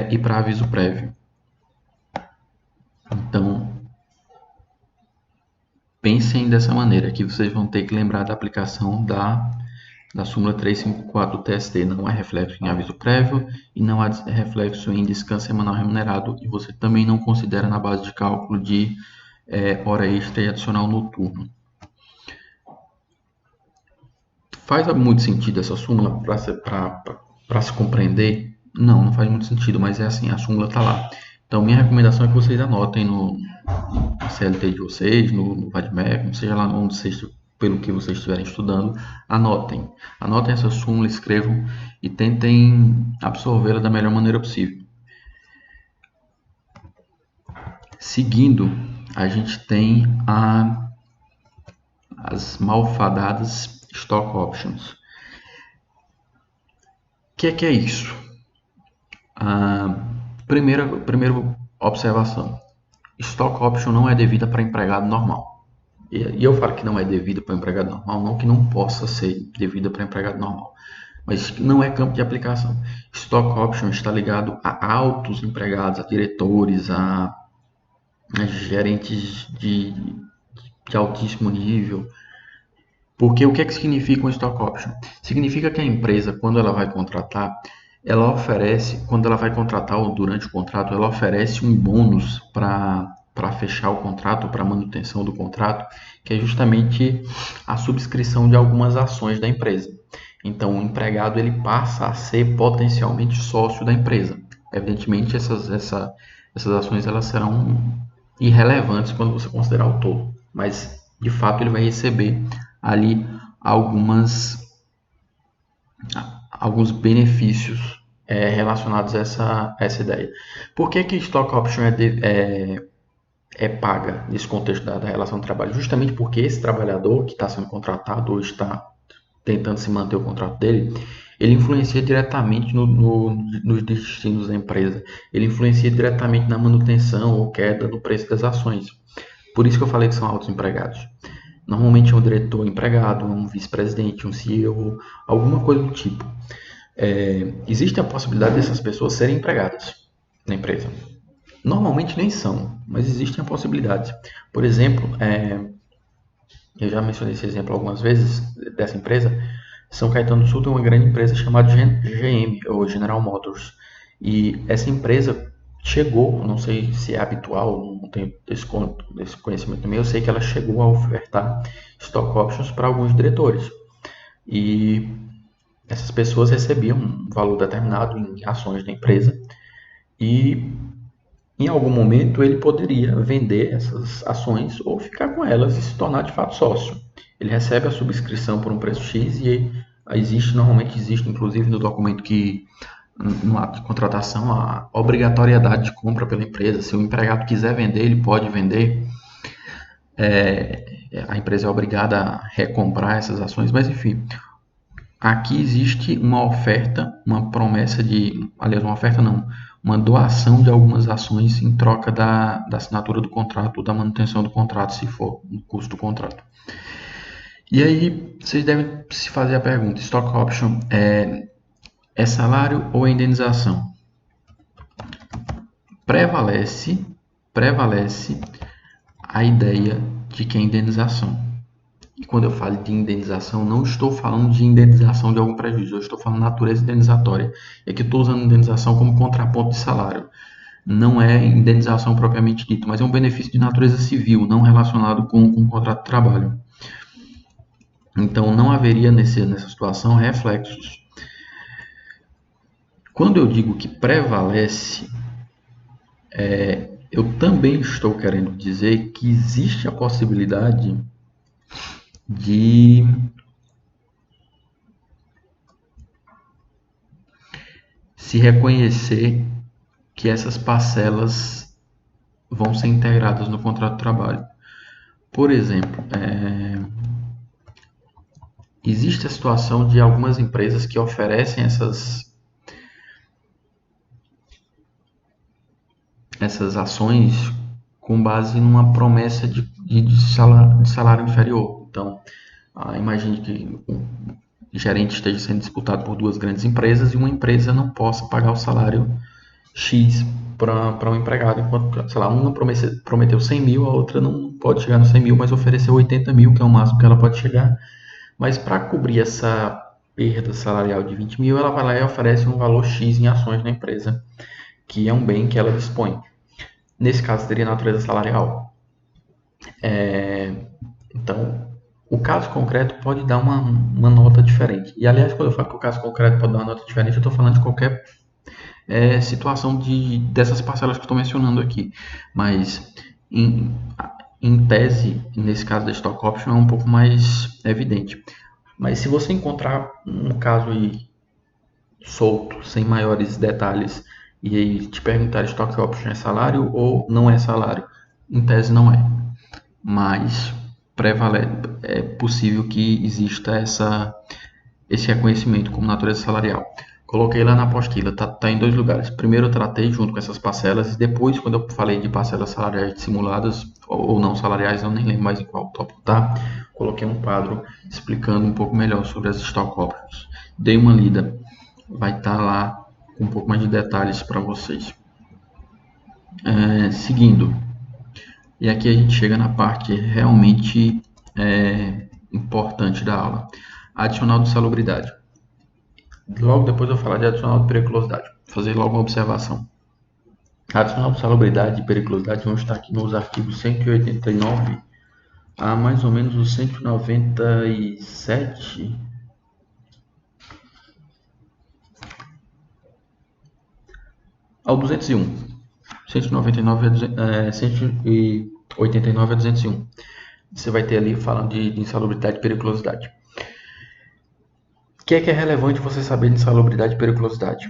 e para aviso prévio. Então, pensem dessa maneira, que vocês vão ter que lembrar da aplicação da súmula 354 do TST. Não há reflexo em aviso prévio e não há reflexo em descanso semanal remunerado, e você também não considera na base de cálculo de hora extra e adicional noturno. Faz muito sentido essa súmula para se compreender? Não faz muito sentido, mas é assim, a súmula está lá. Então, minha recomendação é que vocês anotem no CLT de vocês, no VADMEC, seja lá onde vocês, pelo que vocês estiverem estudando, anotem essa súmula, escrevam e tentem absorvê-la da melhor maneira possível. Seguindo, a gente tem as malfadadas Stock Options. O que é isso? Primeira observação. Stock Option não é devida para empregado normal. E eu falo que não é devida para empregado normal, não que não possa ser devida para empregado normal, mas não é campo de aplicação. Stock Option está ligado a altos empregados, a diretores, a gerentes de altíssimo nível. Porque o que é que significa um Stock Option? Significa que a empresa, quando ela vai contratar, ela oferece, quando ela vai contratar ou durante o contrato, ela oferece um bônus para fechar o contrato, para manutenção do contrato, que é justamente a subscrição de algumas ações da empresa. Então, o empregado ele passa a ser potencialmente sócio da empresa. Evidentemente, essas ações elas serão irrelevantes quando você considerar o todo, mas de fato ele vai receber ali alguns benefícios relacionados a essa ideia. Por que Stock Option é paga nesse contexto da relação de trabalho? Justamente porque esse trabalhador que está sendo contratado ou está tentando se manter o contrato dele, ele influencia diretamente nos destinos da empresa. Ele influencia diretamente na manutenção ou queda do preço das ações. Por isso que eu falei que são altos empregados. Normalmente é um diretor empregado, um vice-presidente, um CEO, alguma coisa do tipo. Existe a possibilidade dessas pessoas serem empregadas na empresa. Normalmente nem são, mas existem a possibilidade. Por exemplo, eu já mencionei esse exemplo algumas vezes dessa empresa. São Caetano do Sul tem uma grande empresa chamada GM, ou General Motors. E essa empresa chegou, não sei se é habitual, não tenho esse conhecimento também, eu sei que ela chegou a ofertar stock options para alguns diretores. E essas pessoas recebiam um valor determinado em ações da empresa e em algum momento ele poderia vender essas ações ou ficar com elas e se tornar de fato sócio. Ele recebe a subscrição por um preço X e normalmente existe inclusive no documento que no ato de contratação a obrigatoriedade de compra pela empresa. Se o empregado quiser vender, ele pode vender. a empresa é obrigada a recomprar essas ações, mas enfim, aqui existe uma oferta, uma promessa de, aliás, uma oferta não, uma doação de algumas ações em troca da assinatura do contrato ou da manutenção do contrato, se for o custo do contrato. E aí, vocês devem se fazer a pergunta: stock option é salário ou é indenização? Prevalece a ideia de que é indenização. E quando eu falo de indenização, não estou falando de indenização de algum prejuízo, eu estou falando de natureza indenizatória. E aqui estou usando indenização como contraponto de salário. Não é indenização propriamente dito, mas é um benefício de natureza civil, não relacionado com o contrato de trabalho. Então, não haveria nessa situação reflexos. Quando eu digo que prevalece, eu também estou querendo dizer que existe a possibilidade de se reconhecer que essas parcelas vão ser integradas no contrato de trabalho. Por exemplo, existe a situação de algumas empresas que oferecem essas ações com base numa promessa de salário inferior. Então, imagine que o gerente esteja sendo disputado por duas grandes empresas e uma empresa não possa pagar o salário X para um empregado, enquanto, sei lá, uma prometeu 100 mil, a outra não pode chegar nos 100 mil, mas ofereceu 80 mil, que é o máximo que ela pode chegar. Mas para cobrir essa perda salarial de 20 mil, ela vai lá e oferece um valor X em ações na empresa, que é um bem que ela dispõe. Nesse caso, teria natureza salarial. Então, o caso concreto pode dar uma nota diferente. E, aliás, quando eu falo que o caso concreto pode dar uma nota diferente, eu estou falando de qualquer situação dessas parcelas que eu estou mencionando aqui. Mas, em tese, nesse caso da stock option, é um pouco mais evidente. Mas se você encontrar um caso aí solto, sem maiores detalhes, e aí te perguntar stock option é salário ou não é salário, em tese não é. Mas é possível que exista esse reconhecimento como natureza salarial. Coloquei lá na apostila, tá em dois lugares. Primeiro eu tratei junto com essas parcelas, e depois, quando eu falei de parcelas salariais dissimuladas ou não salariais, eu nem lembro mais em qual tópico tá, coloquei um quadro explicando um pouco melhor sobre as stock options. Dei uma lida, vai estar lá com um pouco mais de detalhes para vocês. Seguindo, e aqui a gente chega na parte realmente importante da aula. Adicional de salubridade. Logo depois eu vou falar de adicional de periculosidade. Vou fazer logo uma observação. Adicional de salubridade e periculosidade vão estar aqui nos artigos 189 a mais ou menos os 197 ao 201. 199 a 189 a 201. Você vai ter ali falando de insalubridade e periculosidade. O que é relevante você saber de insalubridade e periculosidade?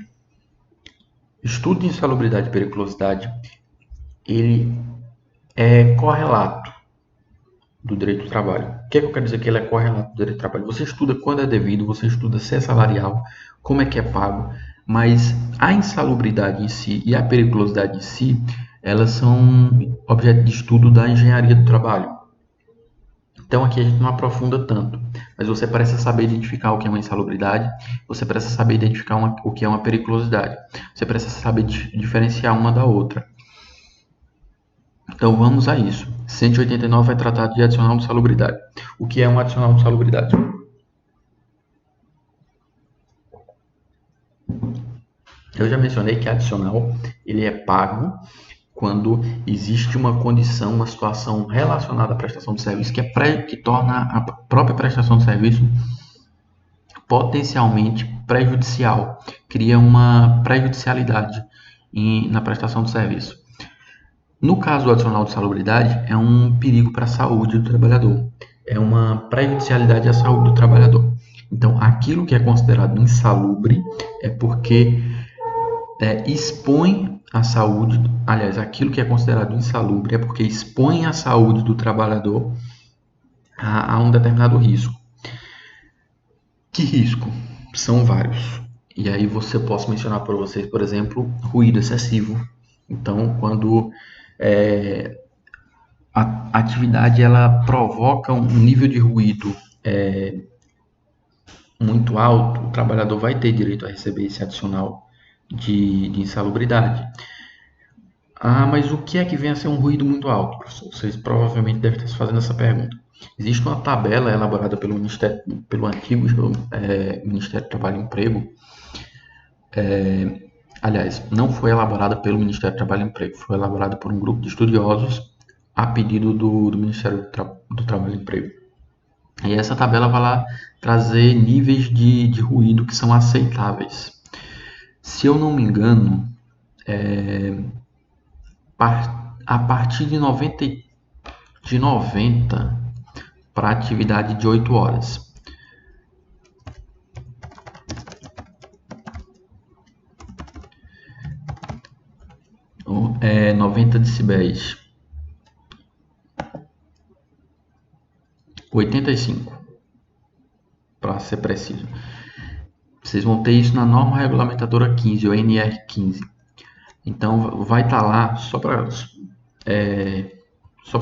Estudo de insalubridade e periculosidade, ele é correlato do direito do trabalho. O que eu quero dizer que ele é correlato do direito do trabalho? Você estuda quando é devido, você estuda se é salarial, como é que é pago, mas a insalubridade em si e a periculosidade em si, elas são objeto de estudo da engenharia do trabalho. Então aqui a gente não aprofunda tanto, mas você precisa saber identificar o que é uma insalubridade, você precisa saber identificar o que é uma periculosidade, você precisa saber diferenciar uma da outra. Então vamos a isso. 189 vai tratar de adicional de salubridade. O que é um adicional de salubridade? Eu já mencionei que adicional ele é pago quando existe uma condição, uma situação relacionada à prestação de serviço que torna a própria prestação de serviço potencialmente prejudicial, cria uma prejudicialidade na prestação de serviço. No caso do adicional de salubridade, é um perigo para a saúde do trabalhador, é uma prejudicialidade à saúde do trabalhador. Então, aquilo que é considerado insalubre é porque expõe a saúde, aliás, aquilo que é considerado insalubre é porque expõe a saúde do trabalhador a um determinado risco. Que risco? São vários. E aí posso mencionar para vocês, por exemplo, ruído excessivo. Então, quando a atividade ela provoca um nível de ruído muito alto, o trabalhador vai ter direito a receber esse adicional de insalubridade. Ah, mas o que é que vem a ser um ruído muito alto, professor? Vocês provavelmente devem estar se fazendo essa pergunta. Existe uma tabela elaborada pelo antigo Ministério do Trabalho e Emprego. Aliás, não foi elaborada pelo Ministério do Trabalho e Emprego, foi elaborada por um grupo de estudiosos a pedido do Ministério do Trabalho e Emprego. E essa tabela vai lá trazer níveis de ruído que são aceitáveis. Se eu não me engano, a partir de 90 para atividade de 8 horas. Então, 90 decibéis. 85, para ser preciso. Vocês vão ter isso na norma regulamentadora 15, ou NR15. Então, vai estar lá só para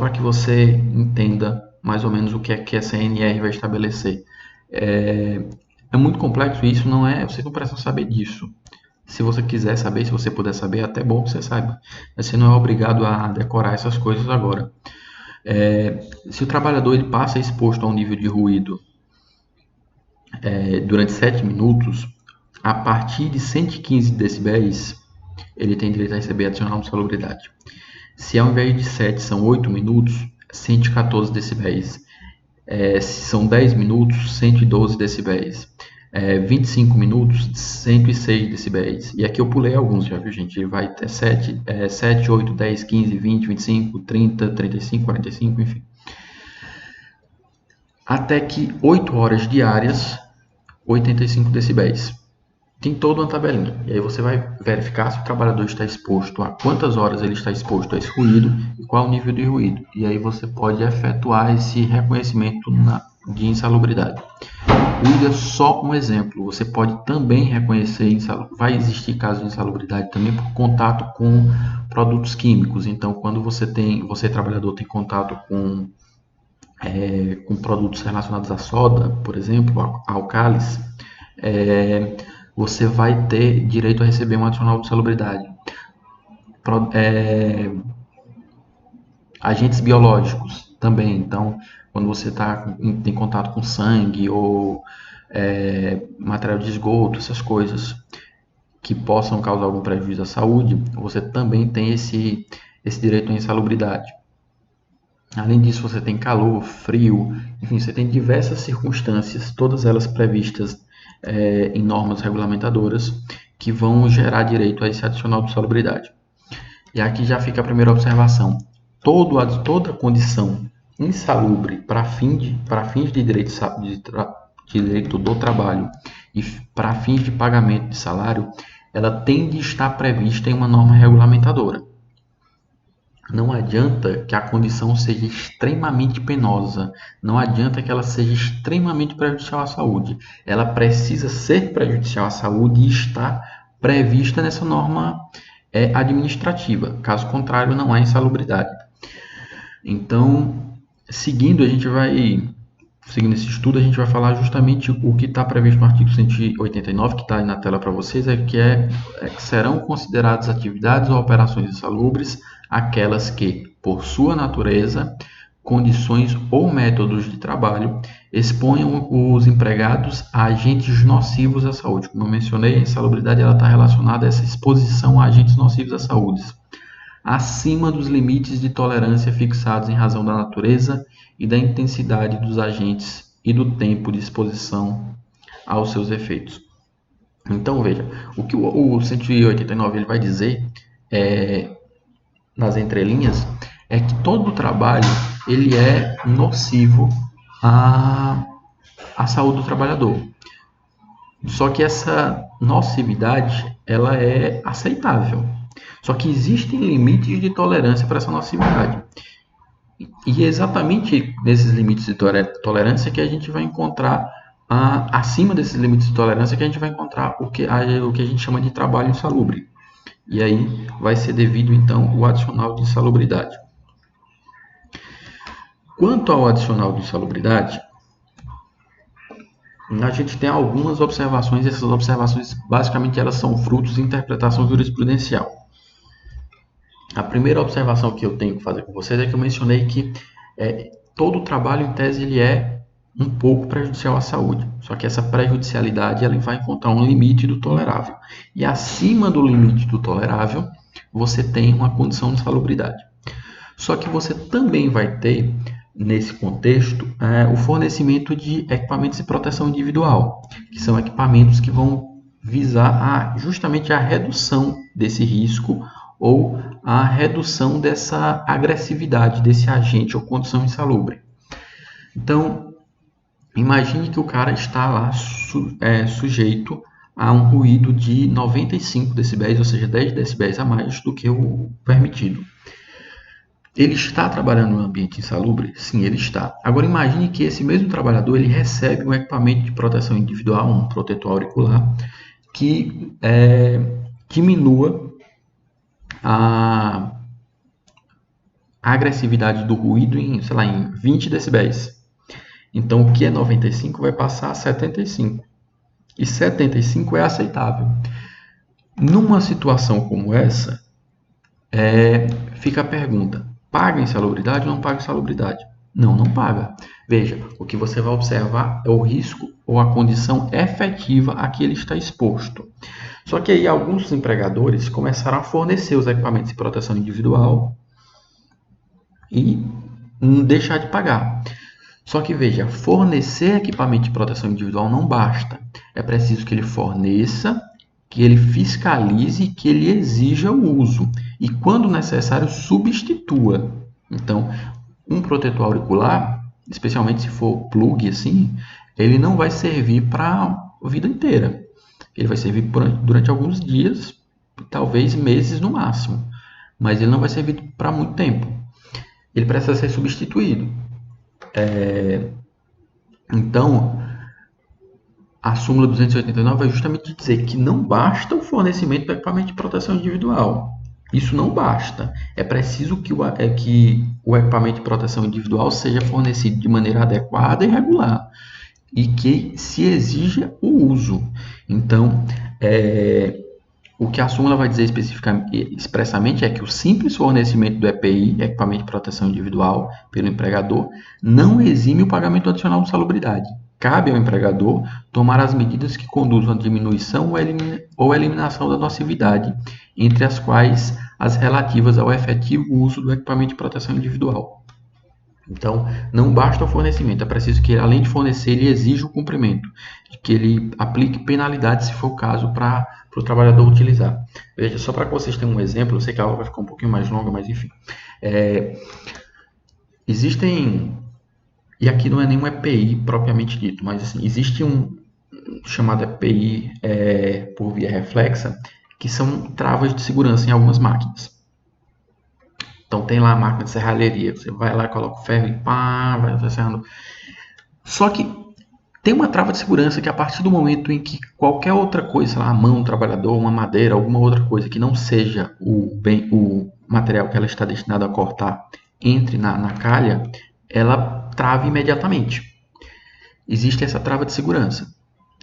que você entenda mais ou menos o que é que essa NR vai estabelecer. É muito complexo isso, não é? Vocês não precisam saber disso. Se você quiser saber, se você puder saber, é até bom que você saiba. Mas você não é obrigado a decorar essas coisas agora. Se o trabalhador ele passa exposto a um nível de ruído durante 7 minutos, a partir de 115 decibéis, ele tem direito a receber adicional de salubridade. Se ao invés de 7 são 8 minutos, 114 decibéis. Se são 10 minutos, 112 decibéis. 25 minutos, 106 decibéis. E aqui eu pulei alguns, já viu, gente? Ele vai até 7, 8, 10, 15, 20, 25, 30, 35, 45, enfim. Até que 8 horas diárias, 85 decibéis. Tem toda uma tabelinha. E aí você vai verificar se o trabalhador está exposto a quantas horas ele está exposto a esse ruído e qual o nível de ruído. E aí você pode efetuar esse reconhecimento de insalubridade. Ruído é só um exemplo. Você pode também reconhecer, vai existir casos de insalubridade também por contato com produtos químicos. Então, quando você trabalhador tem contato com produtos relacionados à soda, por exemplo, álcalis, você vai ter direito a receber um adicional de salubridade. Agentes biológicos também. Então, quando você tem contato com sangue ou material de esgoto, essas coisas que possam causar algum prejuízo à saúde, você também tem esse direito à insalubridade. Além disso, você tem calor, frio, enfim, você tem diversas circunstâncias, todas elas previstas em normas regulamentadoras, que vão gerar direito a esse adicional de salubridade. E aqui já fica a primeira observação. Toda condição insalubre para fins de direito do trabalho e para fins de pagamento de salário, ela tem de estar prevista em uma norma regulamentadora. Não adianta que a condição seja extremamente penosa, não adianta que ela seja extremamente prejudicial à saúde. Ela precisa ser prejudicial à saúde e estar prevista nessa norma administrativa. Caso contrário, não há insalubridade. Então, seguindo esse estudo, a gente vai falar justamente o que está previsto no artigo 189, que está aí na tela para vocês, que serão consideradas atividades ou operações insalubres aquelas que, por sua natureza, condições ou métodos de trabalho, exponham os empregados a agentes nocivos à saúde. Como eu mencionei, a insalubridade está relacionada a essa exposição a agentes nocivos à saúde, acima dos limites de tolerância fixados em razão da natureza e da intensidade dos agentes e do tempo de exposição aos seus efeitos. Então, veja, o que o 189 ele vai dizer nas entrelinhas é que todo trabalho ele é nocivo à saúde do trabalhador. Só que essa nocividade ela é aceitável. Só que existem limites de tolerância para essa nocividade. E é exatamente nesses limites de tolerância que a gente vai encontrar, acima desses limites de tolerância, que a gente vai encontrar o que a gente chama de trabalho insalubre. E aí vai ser devido, então, o adicional de insalubridade. Quanto ao adicional de insalubridade, a gente tem algumas observações, e essas observações, basicamente, elas são frutos de interpretação jurisprudencial. A primeira observação que eu tenho que fazer com vocês é que eu mencionei que todo trabalho, em tese, ele é um pouco prejudicial à saúde. Só que essa prejudicialidade ela vai encontrar um limite do tolerável. E acima do limite do tolerável, você tem uma condição de insalubridade. Só que você também vai ter, nesse contexto, o fornecimento de equipamentos de proteção individual, que são equipamentos que vão visar justamente a redução desse risco ou a redução dessa agressividade desse agente ou condição insalubre. Então, imagine que o cara está lá sujeito a um ruído de 95 decibéis, ou seja, 10 decibéis a mais do que o permitido. Ele está trabalhando no ambiente insalubre? Sim, ele está. Agora imagine que esse mesmo trabalhador ele recebe um equipamento de proteção individual, um protetor auricular, que diminua a agressividade do ruído em 20 decibéis. Então, o que é 95 vai passar a 75. E 75 é aceitável. Numa situação como essa, fica a pergunta: paga insalubridade ou não paga insalubridade? Não, não paga. Veja, o que você vai observar é o risco ou a condição efetiva a que ele está exposto. Só que aí alguns empregadores começaram a fornecer os equipamentos de proteção individual e deixar de pagar. Só que veja, fornecer equipamento de proteção individual não basta. É preciso que ele forneça, que ele fiscalize, que ele exija o uso. E, quando necessário, substitua. Então, um protetor auricular, especialmente se for plug, assim, ele não vai servir para a vida inteira. Ele vai servir durante alguns dias, talvez meses no máximo. Mas ele não vai servir para muito tempo. Ele precisa ser substituído. Então, a súmula 289 vai justamente dizer que não basta o fornecimento do equipamento de proteção individual. Isso não basta. É preciso que o equipamento de proteção individual seja fornecido de maneira adequada e regular. E que se exija o uso. Então, o que a súmula vai dizer expressamente é que o simples fornecimento do EPI, equipamento de proteção individual, pelo empregador, não exime o pagamento adicional de insalubridade. Cabe ao empregador tomar as medidas que conduzam à diminuição ou eliminação da nocividade, entre as quais as relativas ao efetivo uso do equipamento de proteção individual. Então, não basta o fornecimento, é preciso que, além de fornecer, ele exija o cumprimento, que ele aplique penalidade, se for o caso, para o trabalhador utilizar. Veja, só para que vocês tenham um exemplo, eu sei que a aula vai ficar um pouquinho mais longa, mas enfim. Existem, e aqui não é nenhum EPI propriamente dito, mas assim, existe um chamado EPI por via reflexa, que são travas de segurança em algumas máquinas. Então, tem lá a máquina de serralheria. Você vai lá, coloca o ferro e pá, vai serrando. Só que tem uma trava de segurança que, a partir do momento em que qualquer outra coisa, sei lá, a mão do trabalhador, uma madeira, alguma outra coisa que não seja o material que ela está destinada a cortar, entre na calha, ela trava imediatamente. Existe essa trava de segurança.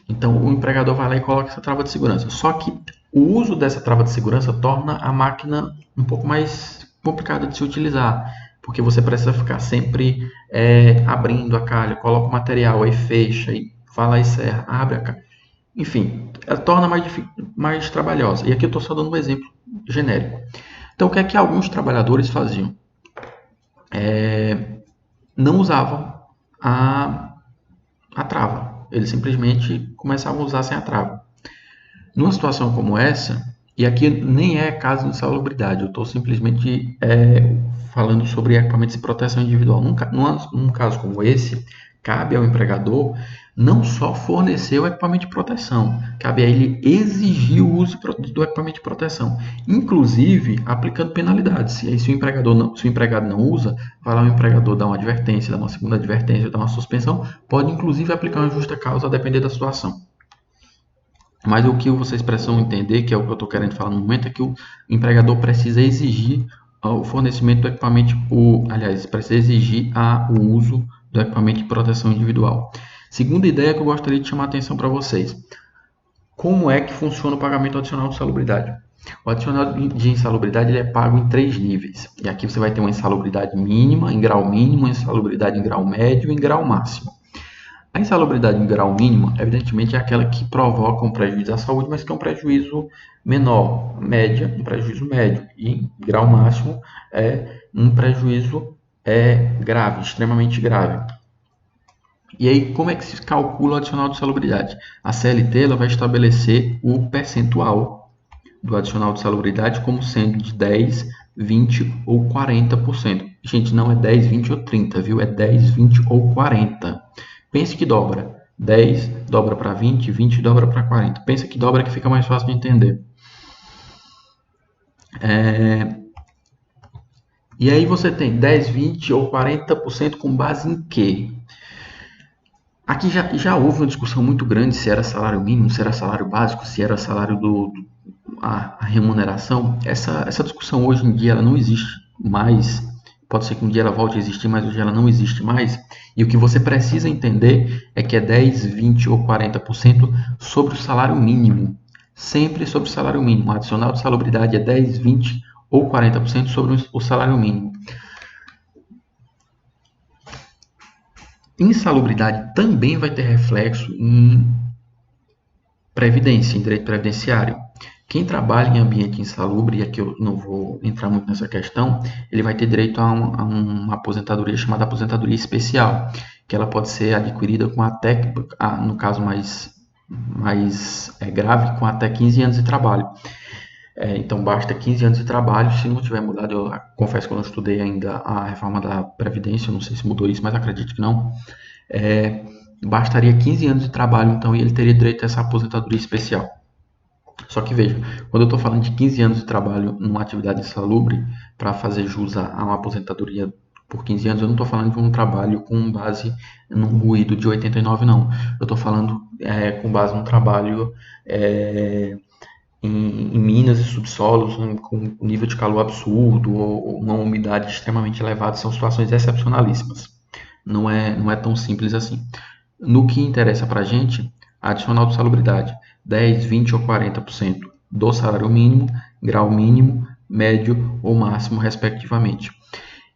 Então, o empregador vai lá e coloca essa trava de segurança. Só que o uso dessa trava de segurança torna a máquina um pouco mais complicada de se utilizar, porque você precisa ficar sempre abrindo a calha, coloca o material, aí fecha, e vai lá e serra, abre a calha. Enfim, ela torna mais trabalhosa. E aqui eu estou só dando um exemplo genérico. Então, o que é que alguns trabalhadores faziam? Não usavam a trava. Eles simplesmente começavam a usar sem a trava. Numa situação como essa, e aqui nem é caso de insalubridade, eu estou simplesmente falando sobre equipamentos de proteção individual. Num caso como esse, cabe ao empregador não só fornecer o equipamento de proteção, cabe a ele exigir o uso do equipamento de proteção, inclusive aplicando penalidades. E aí, se o empregado não usa, vai lá o empregador dar uma advertência, dar uma segunda advertência, dar uma suspensão, pode inclusive aplicar uma justa causa a depender da situação. Mas o que vocês precisam entender, que é o que eu estou querendo falar no momento, é que o empregador precisa exigir o fornecimento do equipamento, precisa exigir o uso do equipamento de proteção individual. Segunda ideia que eu gostaria de chamar a atenção para vocês. Como é que funciona o pagamento adicional de insalubridade? O adicional de insalubridade ele é pago em 3 níveis. E aqui você vai ter uma insalubridade mínima, em grau mínimo, uma insalubridade em grau médio e em grau máximo. A insalubridade em grau mínimo, evidentemente, é aquela que provoca um prejuízo à saúde, mas que é um prejuízo menor, média, um prejuízo médio, e em grau máximo é um prejuízo grave, extremamente grave. E aí, como é que se calcula o adicional de salubridade? A CLT ela vai estabelecer o percentual do adicional de salubridade como sendo de 10, 20 ou 40%. Gente, não é 10, 20 ou 30, viu? É 10, 20 ou 40. Pense que dobra. 10 dobra para 20, 20 dobra para 40. Pensa que dobra que fica mais fácil de entender. E aí você tem 10, 20 ou 40% com base em quê? Aqui já houve uma discussão muito grande se era salário mínimo, se era salário básico, se era salário a remuneração. Essa discussão hoje em dia ela não existe mais. Pode ser que um dia ela volte a existir, mas hoje ela não existe mais. E o que você precisa entender é que é 10, 20 ou 40% sobre o salário mínimo. Sempre sobre o salário mínimo. O adicional de salubridade é 10, 20 ou 40% sobre o salário mínimo. Insalubridade também vai ter reflexo em previdência, em direito previdenciário. Quem trabalha em ambiente insalubre, e aqui eu não vou entrar muito nessa questão, ele vai ter direito a uma aposentadoria chamada aposentadoria especial, que ela pode ser adquirida com até, no caso mais grave, com até 15 anos de trabalho. Então basta 15 anos de trabalho, se não tiver mudado, eu confesso que eu não estudei ainda a reforma da Previdência, eu não sei se mudou isso, mas acredito que não. Bastaria 15 anos de trabalho, então, e ele teria direito a essa aposentadoria especial. Só que veja, quando eu estou falando de 15 anos de trabalho numa atividade insalubre, para fazer jus a uma aposentadoria por 15 anos, eu não estou falando de um trabalho com base num ruído de 89, não. Eu estou falando com base num trabalho em minas e subsolos com um nível de calor absurdo ou uma umidade extremamente elevada, são situações excepcionalíssimas. Não é tão simples assim. No que interessa para a gente, adicional de salubridade, 10, 20 ou 40% do salário mínimo, grau mínimo, médio ou máximo, respectivamente.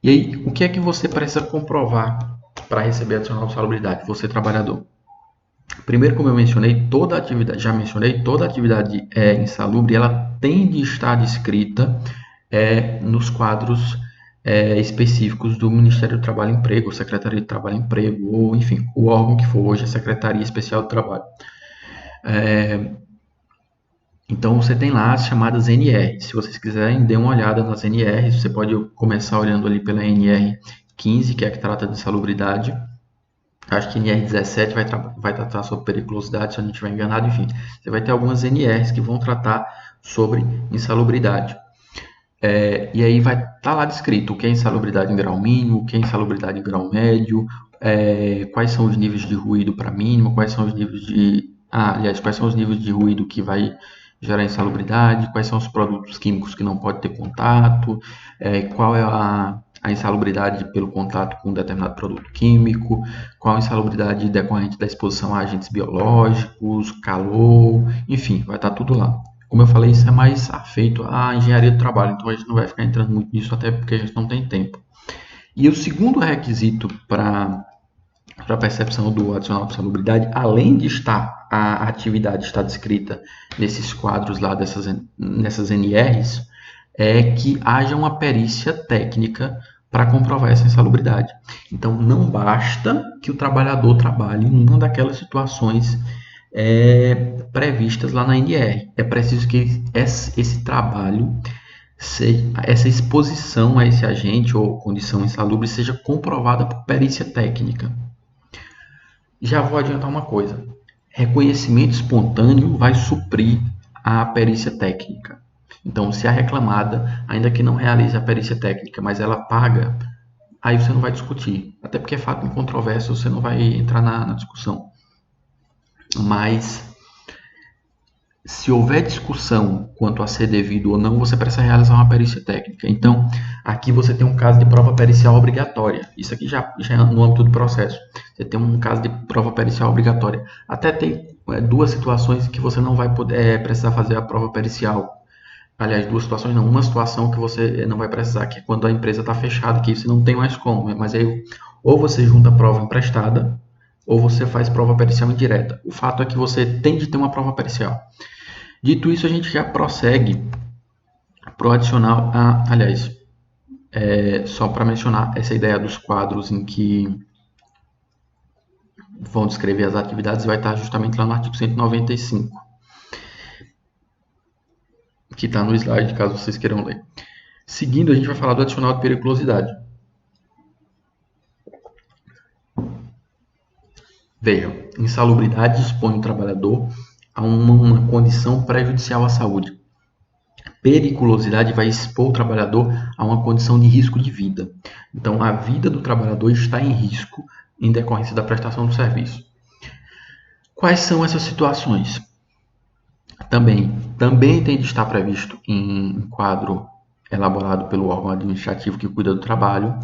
E aí, o que é que você precisa comprovar para receber adicional de salubridade, você trabalhador? Primeiro, como eu mencionei, toda atividade insalubre, ela tem de estar descrita nos quadros específicos do Ministério do Trabalho e Emprego, Secretaria de Trabalho e Emprego, ou enfim, o órgão que for hoje, a Secretaria Especial do Trabalho. Então você tem lá as chamadas NR. Se vocês quiserem, dê uma olhada nas NRs. Você pode começar olhando ali pela NR 15, que é a que trata de salubridade. Acho que NR 17 vai tratar sobre periculosidade, se eu não estiver enganado. Enfim, você vai ter algumas NRs que vão tratar sobre insalubridade. E aí vai estar lá descrito o que é insalubridade em grau mínimo, o que é insalubridade em grau médio, quais são os níveis de ruído para mínimo, quais são os níveis de ruído que vai gerar insalubridade, quais são os produtos químicos que não pode ter contato, qual é a insalubridade pelo contato com um determinado produto químico, qual a insalubridade decorrente da exposição a agentes biológicos, calor, enfim, vai estar tudo lá. Como eu falei, isso é mais afeito à engenharia do trabalho, então a gente não vai ficar entrando muito nisso, até porque a gente não tem tempo. E o segundo requisito para a percepção do adicional de salubridade, além de a atividade estar descrita nesses quadros lá nessas NRs, é que haja uma perícia técnica para comprovar essa insalubridade. Então, não basta que o trabalhador trabalhe em uma daquelas situações previstas lá na NR. É preciso que esse trabalho, essa exposição a esse agente ou condição insalubre seja comprovada por perícia técnica. Já vou adiantar uma coisa. Reconhecimento espontâneo vai suprir a perícia técnica. Então, se a reclamada, ainda que não realize a perícia técnica, mas ela paga, aí você não vai discutir. Até porque é fato incontroverso, você não vai entrar na discussão. Mas, se houver discussão quanto a ser devido ou não, você precisa realizar uma perícia técnica. Então, aqui você tem um caso de prova pericial obrigatória. Isso aqui já é no âmbito do processo. Você tem um caso de prova pericial obrigatória. Até tem duas situações que você não vai poder precisar fazer a prova pericial. Aliás, duas situações não. Uma situação que você não vai precisar, que é quando a empresa está fechada, que você não tem mais como. Mas aí, ou você junta a prova emprestada, ou você faz prova pericial indireta. O fato é que você tem de ter uma prova pericial. Dito isso, a gente já prossegue para o adicional. Aliás, só para mencionar essa ideia dos quadros em que vão descrever as atividades, vai estar justamente lá no artigo 195, que está no slide, caso vocês queiram ler. Seguindo, a gente vai falar do adicional de periculosidade. Vejam, insalubridade expõe o trabalhador a uma condição prejudicial à saúde. Periculosidade vai expor o trabalhador a uma condição de risco de vida. Então, a vida do trabalhador está em risco em decorrência da prestação do serviço. Quais são essas situações? Também tem de estar previsto em quadro elaborado pelo órgão administrativo que cuida do trabalho.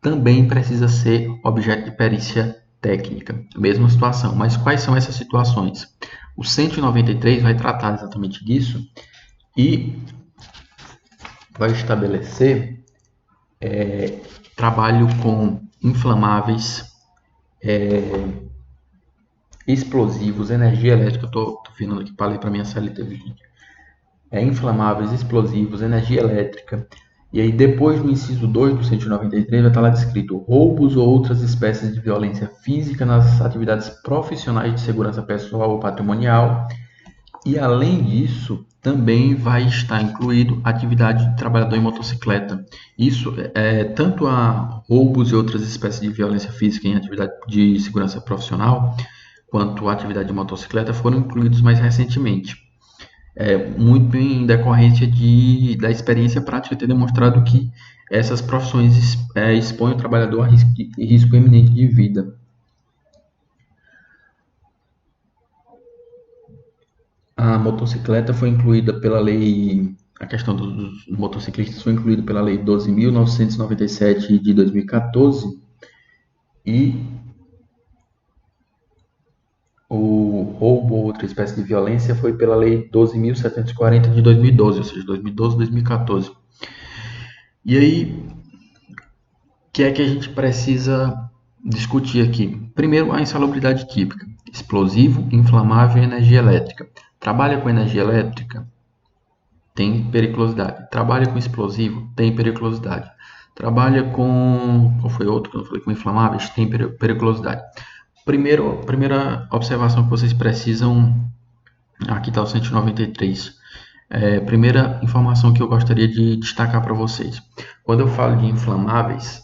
Também precisa ser objeto de perícia técnica. Mesma situação. Mas quais são essas situações? O 193 vai tratar exatamente disso e vai estabelecer trabalho com inflamáveis, explosivos, energia elétrica. Eu tô vendo aqui, falei para minha CLT, gente. Inflamáveis, explosivos, energia elétrica. E aí, depois do inciso 2 do 193, vai estar lá descrito roubos ou outras espécies de violência física nas atividades profissionais de segurança pessoal ou patrimonial. E, além disso, também vai estar incluído atividade de trabalhador em motocicleta. Isso tanto a roubos e outras espécies de violência física em atividade de segurança profissional, quanto a atividade de motocicleta foram incluídos mais recentemente. Muito em decorrência da experiência prática ter demonstrado que essas profissões expõem o trabalhador a risco iminente de vida. A motocicleta foi incluída pela lei, a questão dos motociclistas foi incluída pela lei 12.997 de 2014 e o roubo ou outra espécie de violência foi pela lei 12.740 de 2012, ou seja, 2012 e 2014. E aí, o que é que a gente precisa discutir aqui? Primeiro, a insalubridade típica: explosivo, inflamável e energia elétrica. Trabalha com energia elétrica? Tem periculosidade. Trabalha com explosivo? Tem periculosidade. Trabalha com... Qual foi outro que eu falei? Com inflamáveis? Tem periculosidade. Primeira observação que vocês precisam... Aqui está o 193. Primeira informação que eu gostaria de destacar para vocês. Quando eu falo de inflamáveis,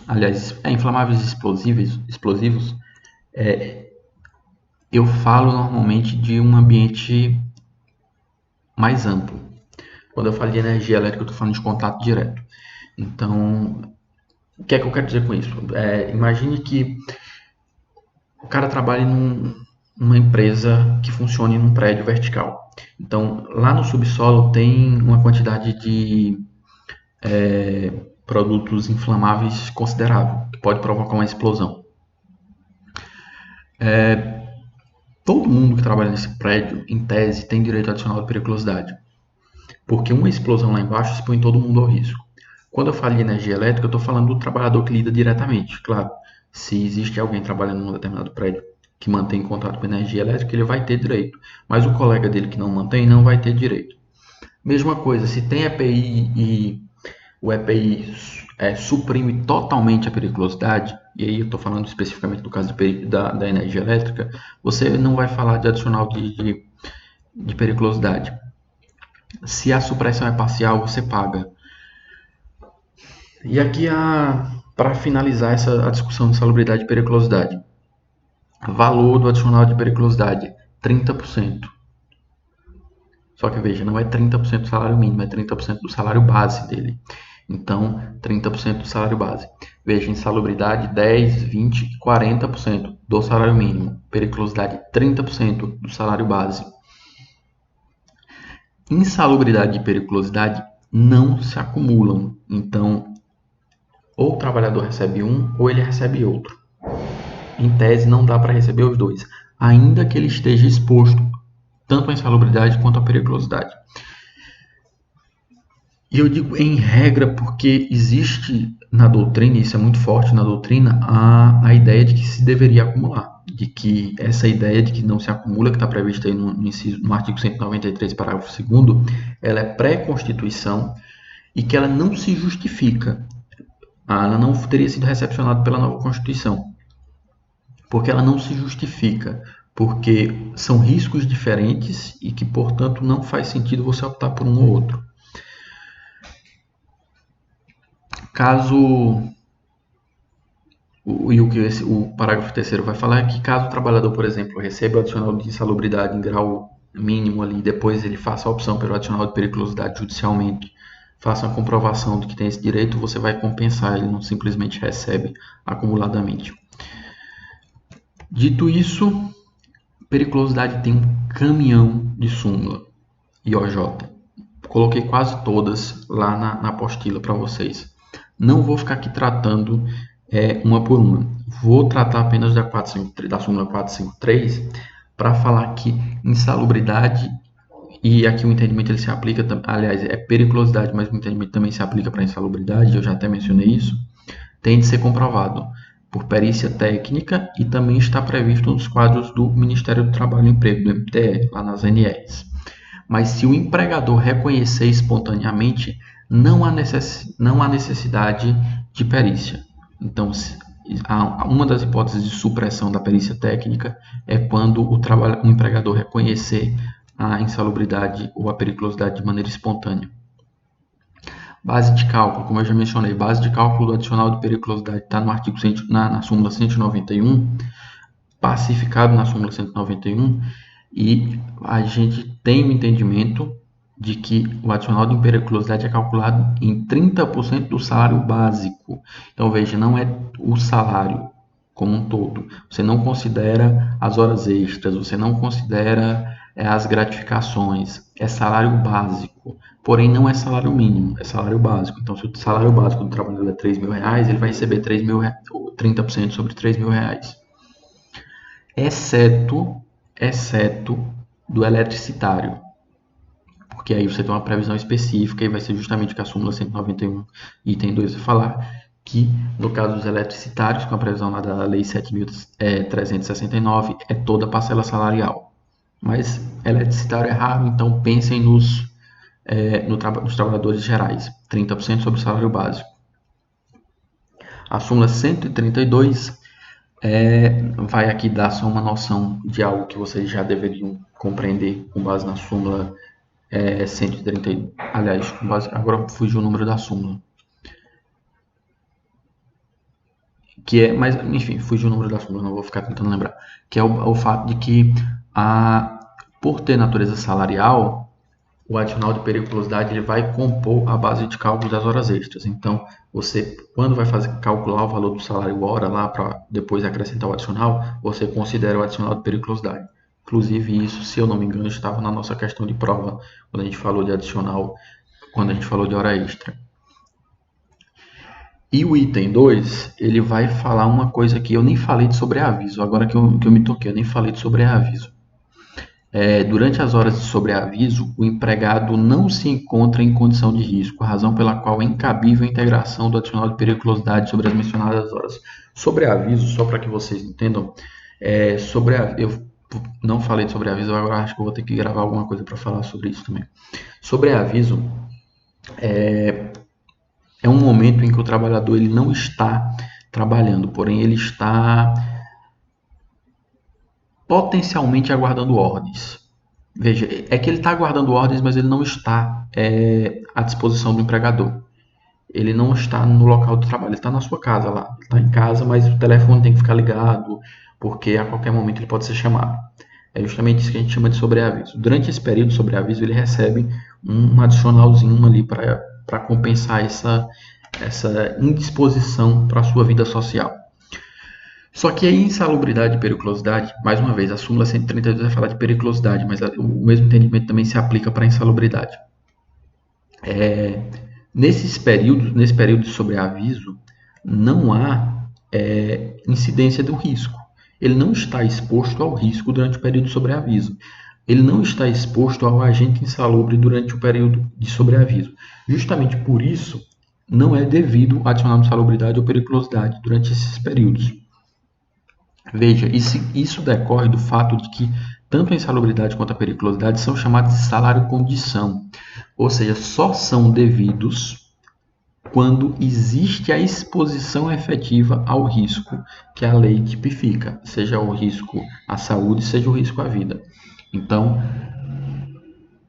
aliás, inflamáveis explosivos, eu falo normalmente de um ambiente mais amplo. Quando eu falo de energia elétrica, eu estou falando de contato direto. Então, o que é que eu quero dizer com isso? Imagine que o cara trabalha numa empresa que funciona em um prédio vertical. Então, lá no subsolo tem uma quantidade de produtos inflamáveis considerável, que pode provocar uma explosão. Todo mundo que trabalha nesse prédio, em tese, tem direito adicional de periculosidade, porque uma explosão lá embaixo expõe todo mundo ao risco. Quando eu falo de energia elétrica, eu estou falando do trabalhador que lida diretamente. Claro, se existe alguém trabalhando num determinado prédio que mantém contato com energia elétrica, ele vai ter direito, mas o colega dele que não mantém não vai ter direito. Mesma coisa, se tem EPI e o EPI suprime totalmente a periculosidade, e aí eu estou falando especificamente do caso da energia elétrica, você não vai falar de adicional de periculosidade. Se a supressão é parcial, você paga. E aqui, para finalizar a discussão de salubridade e periculosidade, Valor do adicional de periculosidade, 30%. Só que veja, não é 30% do salário mínimo, é 30% do salário base dele. Então, 30% do salário base. Veja, insalubridade, 10, 20 e 40% do salário mínimo. Periculosidade, 30% do salário base. Insalubridade e periculosidade não se acumulam. Então, ou o trabalhador recebe um ou ele recebe outro. Em tese, não dá para receber os dois, ainda que ele esteja exposto tanto à insalubridade quanto à periculosidade. E eu digo em regra porque existe na doutrina, e isso é muito forte na doutrina, a ideia de que se deveria acumular. De que essa ideia de que não se acumula, que está prevista aí no artigo 193, parágrafo 2º, ela é pré-constituição e que ela não se justifica. Ela não teria sido recepcionada pela nova Constituição. Porque ela não se justifica. Porque são riscos diferentes e que, portanto, não faz sentido você optar por um ou outro. Caso o parágrafo 3º vai falar é que caso o trabalhador, por exemplo, receba o adicional de insalubridade em grau mínimo ali, depois ele faça a opção pelo adicional de periculosidade judicialmente, faça uma comprovação de que tem esse direito, você vai compensar, ele não simplesmente recebe acumuladamente. Dito isso, periculosidade tem um caminhão de súmula e OJ. Coloquei quase todas lá na apostila para vocês. Não vou ficar aqui tratando uma por uma. Vou tratar apenas da súmula 453 para falar que insalubridade, e aqui o entendimento ele se aplica, aliás, é periculosidade, mas o entendimento também se aplica para insalubridade, eu já até mencionei isso, tem de ser comprovado por perícia técnica e também está previsto nos quadros do Ministério do Trabalho e Emprego, do MTE, lá nas ANRs. Mas se o empregador reconhecer espontaneamente, não há necessidade de perícia. Então, uma das hipóteses de supressão da perícia técnica é quando o empregador reconhecer a insalubridade ou a periculosidade de maneira espontânea. Base de cálculo, como eu já mencionei, base de cálculo do adicional de periculosidade está no artigo na súmula 191, pacificado na súmula 191, e a gente tem o entendimento de que o adicional de periculosidade é calculado em 30% do salário básico. Então, veja, não é o salário como um todo. Você não considera as horas extras, você não considera as gratificações. É salário básico. Porém, não é salário mínimo, é salário básico. Então, se o salário básico do trabalhador é R$3.000, ele vai receber 30% sobre R$3.000. Exceto do eletricitário, porque aí você tem uma previsão específica e vai ser justamente o que a súmula 191, item 2 vai falar, que no caso dos eletricitários, com a previsão lá da lei 7.369, é toda a parcela salarial. Mas eletricitário é raro, então pensem nos trabalhadores gerais, 30% sobre o salário básico. A súmula 132 vai aqui dar só uma noção de algo que vocês já deveriam compreender com base na súmula 130, aliás, agora fugiu o número da súmula. Mas enfim, fugiu o número da súmula, não vou ficar tentando lembrar. Que é o fato de que, por ter natureza salarial, o adicional de periculosidade ele vai compor a base de cálculo das horas extras. Então, você, quando vai calcular o valor do salário hora lá para depois acrescentar o adicional, você considera o adicional de periculosidade. Inclusive, isso, se eu não me engano, estava na nossa questão de prova, quando a gente falou de adicional, quando a gente falou de hora extra. E o item 2, ele vai falar uma coisa que eu nem falei de sobreaviso, agora que eu me toquei, eu nem falei de sobreaviso. Durante as horas de sobreaviso, o empregado não se encontra em condição de risco, razão pela qual é incabível a integração do adicional de periculosidade sobre as mencionadas horas. Sobreaviso, só para que vocês entendam, eu não falei de sobreaviso, agora acho que eu vou ter que gravar alguma coisa para falar sobre isso também. Sobreaviso é um momento em que o trabalhador ele não está trabalhando, porém ele está potencialmente aguardando ordens. Veja, é que ele está aguardando ordens, mas ele não está à disposição do empregador. Ele não está no local do trabalho, ele está na sua casa lá. Ele está em casa, mas o telefone tem que ficar ligado, porque a qualquer momento ele pode ser chamado. É justamente isso que a gente chama de sobreaviso. Durante esse período de sobreaviso, ele recebe um adicionalzinho ali para compensar essa indisposição para a sua vida social. Só que a insalubridade e periculosidade, mais uma vez, a súmula 132 vai falar de periculosidade, mas o mesmo entendimento também se aplica para a insalubridade. Nesse período de sobreaviso, não há incidência do risco. Ele não está exposto ao risco durante o período de sobreaviso. Ele não está exposto ao agente insalubre durante o período de sobreaviso. Justamente por isso, não é devido adicional de insalubridade ou periculosidade durante esses períodos. Veja, isso decorre do fato de que tanto a insalubridade quanto a periculosidade são chamados de salário-condição, ou seja, só são devidos quando existe a exposição efetiva ao risco que a lei tipifica, seja o risco à saúde, seja o risco à vida. Então,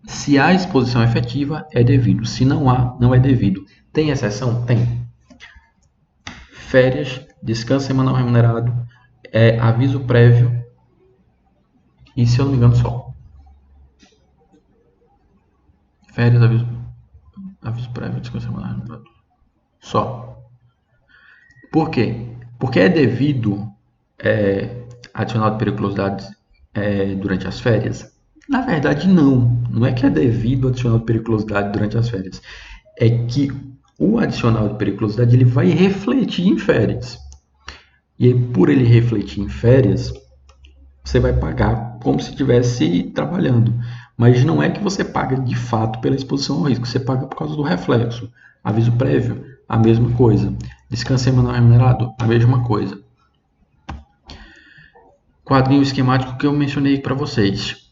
se há exposição efetiva, é devido. Se não há, não é devido. Tem exceção? Tem. Férias, descanso semanal remunerado, aviso prévio e, se eu não me engano, só. Férias, aviso prévio, descanso semanal remunerado. Só. Por quê? Porque é devido adicional de periculosidade durante as férias? Na verdade, não. Não é que é devido adicional de periculosidade durante as férias. É que o adicional de periculosidade ele vai refletir em férias. E aí, por ele refletir em férias, você vai pagar como se estivesse trabalhando. Mas não é que você paga de fato pela exposição ao risco, você paga por causa do reflexo. Aviso prévio, a mesma coisa. Descanso semanal remunerado, a mesma coisa. Quadrinho esquemático que eu mencionei para vocês.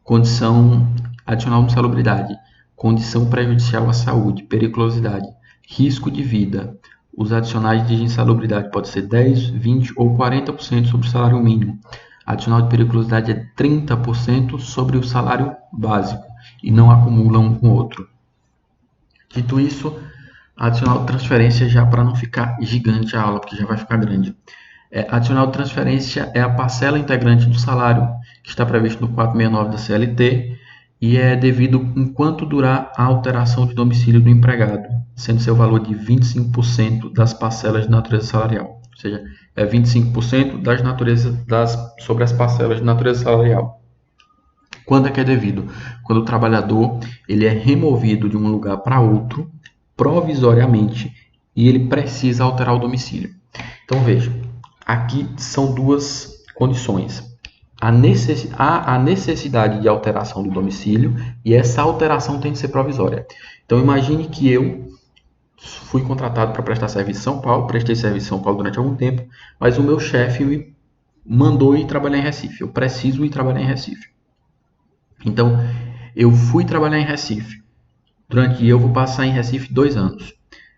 Condição adicional de insalubridade, condição prejudicial à saúde, periculosidade, risco de vida. Os adicionais de insalubridade pode ser 10, 20 ou 40% sobre o salário mínimo. Adicional de periculosidade é 30% sobre o salário básico e não acumula um com o outro. Dito isso, adicional de transferência, já para não ficar gigante a aula, porque já vai ficar grande. Adicional de transferência é a parcela integrante do salário, que está previsto no 469 da CLT, e é devido enquanto durar a alteração de domicílio do empregado, sendo seu valor de 25% das parcelas de natureza salarial. Ou seja, é 25% sobre as parcelas de natureza salarial. Quando é que é devido? Quando o trabalhador ele é removido de um lugar para outro, provisoriamente, e ele precisa alterar o domicílio. Então, veja, aqui são duas condições. Há a necessidade de alteração do domicílio e essa alteração tem que ser provisória. Então, imagine que eu fui contratado para prestar serviço em São Paulo, prestei serviço em São Paulo durante algum tempo, mas o meu chefe me mandou ir trabalhar em Recife. Eu preciso ir trabalhar em Recife. Então, eu fui trabalhar em Recife. Eu vou passar em Recife 2 anos.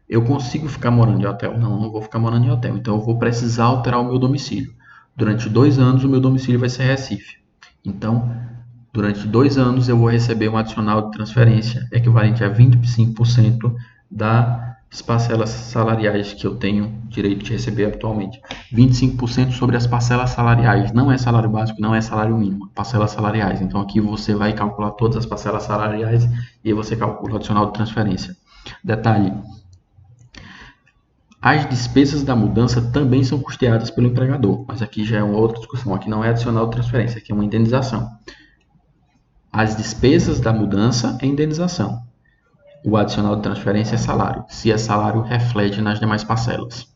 Eu consigo ficar morando em hotel? Não, não vou ficar morando em hotel. Então, eu vou precisar alterar o meu domicílio. Durante 2 anos, o meu domicílio vai ser Recife. Então, durante 2 anos, eu vou receber um adicional de transferência equivalente a 25% das parcelas salariais que eu tenho direito de receber atualmente. 25% sobre as parcelas salariais. Não é salário básico, não é salário mínimo. Parcelas salariais. Então, aqui você vai calcular todas as parcelas salariais e aí você calcula o adicional de transferência. Detalhe. As despesas da mudança também são custeadas pelo empregador, mas aqui já é uma outra discussão. Aqui não é adicional de transferência, aqui é uma indenização. As despesas da mudança é indenização. O adicional de transferência é salário. Se é salário, reflete nas demais parcelas.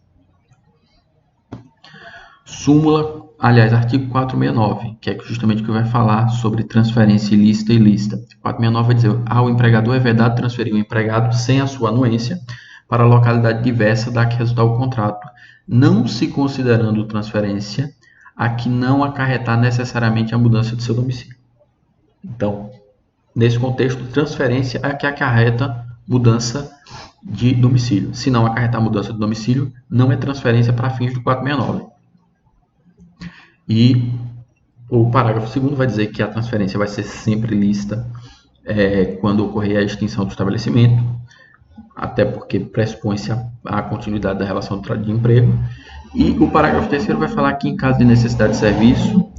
Artigo 469, que é justamente o que vai falar sobre transferência ilícita e ilícita. 469 vai dizer: ao empregador é vedado transferir o empregado sem a sua anuência para a localidade diversa da que resultar o contrato, não se considerando transferência a que não acarretar necessariamente a mudança de seu domicílio. Então, nesse contexto, transferência é a que acarreta mudança de domicílio. Se não acarretar mudança de domicílio, não é transferência para fins do 469. E o parágrafo 2º vai dizer que a transferência vai ser sempre lícita quando ocorrer a extinção do estabelecimento, até porque pressupõe-se a continuidade da relação de emprego. E o parágrafo terceiro vai falar que, em caso de necessidade de serviço,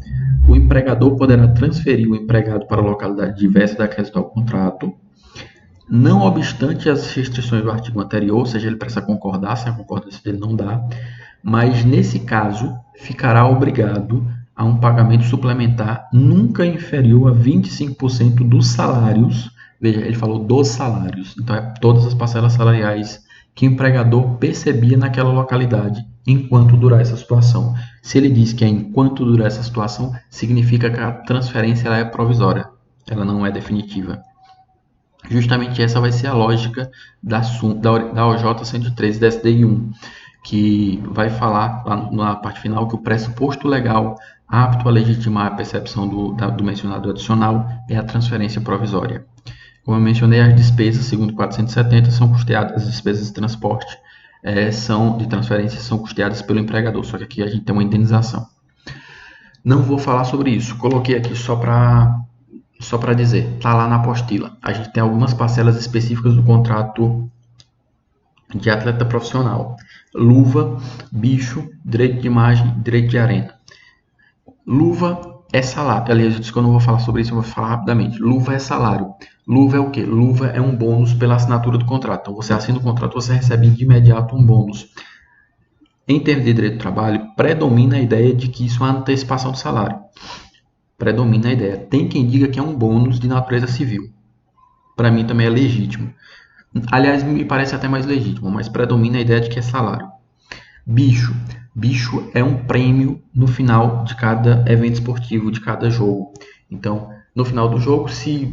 o empregador poderá transferir o empregado para localidade diversa da que resulta o contrato, não obstante as restrições do artigo anterior, ou seja, ele precisa concordar, sem a concordância dele não dá, mas nesse caso ficará obrigado a um pagamento suplementar nunca inferior a 25% dos salários. Veja, ele falou dos salários, então é todas as parcelas salariais que o empregador percebia naquela localidade enquanto durar essa situação. Se ele diz que é enquanto durar essa situação, significa que a transferência ela é provisória, ela não é definitiva. Justamente essa vai ser a lógica da OJ 113 da SDI 1, que vai falar lá na parte final que o pressuposto legal apto a legitimar a percepção do mencionado adicional é a transferência provisória. Como eu mencionei, as despesas, segundo 470, são custeadas, as despesas de transporte de transferência são custeadas pelo empregador, só que aqui a gente tem uma indenização. Não vou falar sobre isso, coloquei aqui só para dizer, está lá na apostila. A gente tem algumas parcelas específicas do contrato de atleta profissional. Luva, bicho, direito de imagem, direito de arena. Luva é salário. Aliás, eu disse que eu não vou falar sobre isso, eu vou falar rapidamente. Luva é salário. Luva é o quê? Luva é um bônus pela assinatura do contrato. Então, você assina o contrato, você recebe de imediato um bônus. Em termos de direito do trabalho, predomina a ideia de que isso é uma antecipação do salário. Predomina a ideia. Tem quem diga que é um bônus de natureza civil. Para mim também é legítimo. Aliás, me parece até mais legítimo, mas predomina a ideia de que é salário. Bicho. Bicho é um prêmio no final de cada evento esportivo, de cada jogo. Então, no final do jogo, se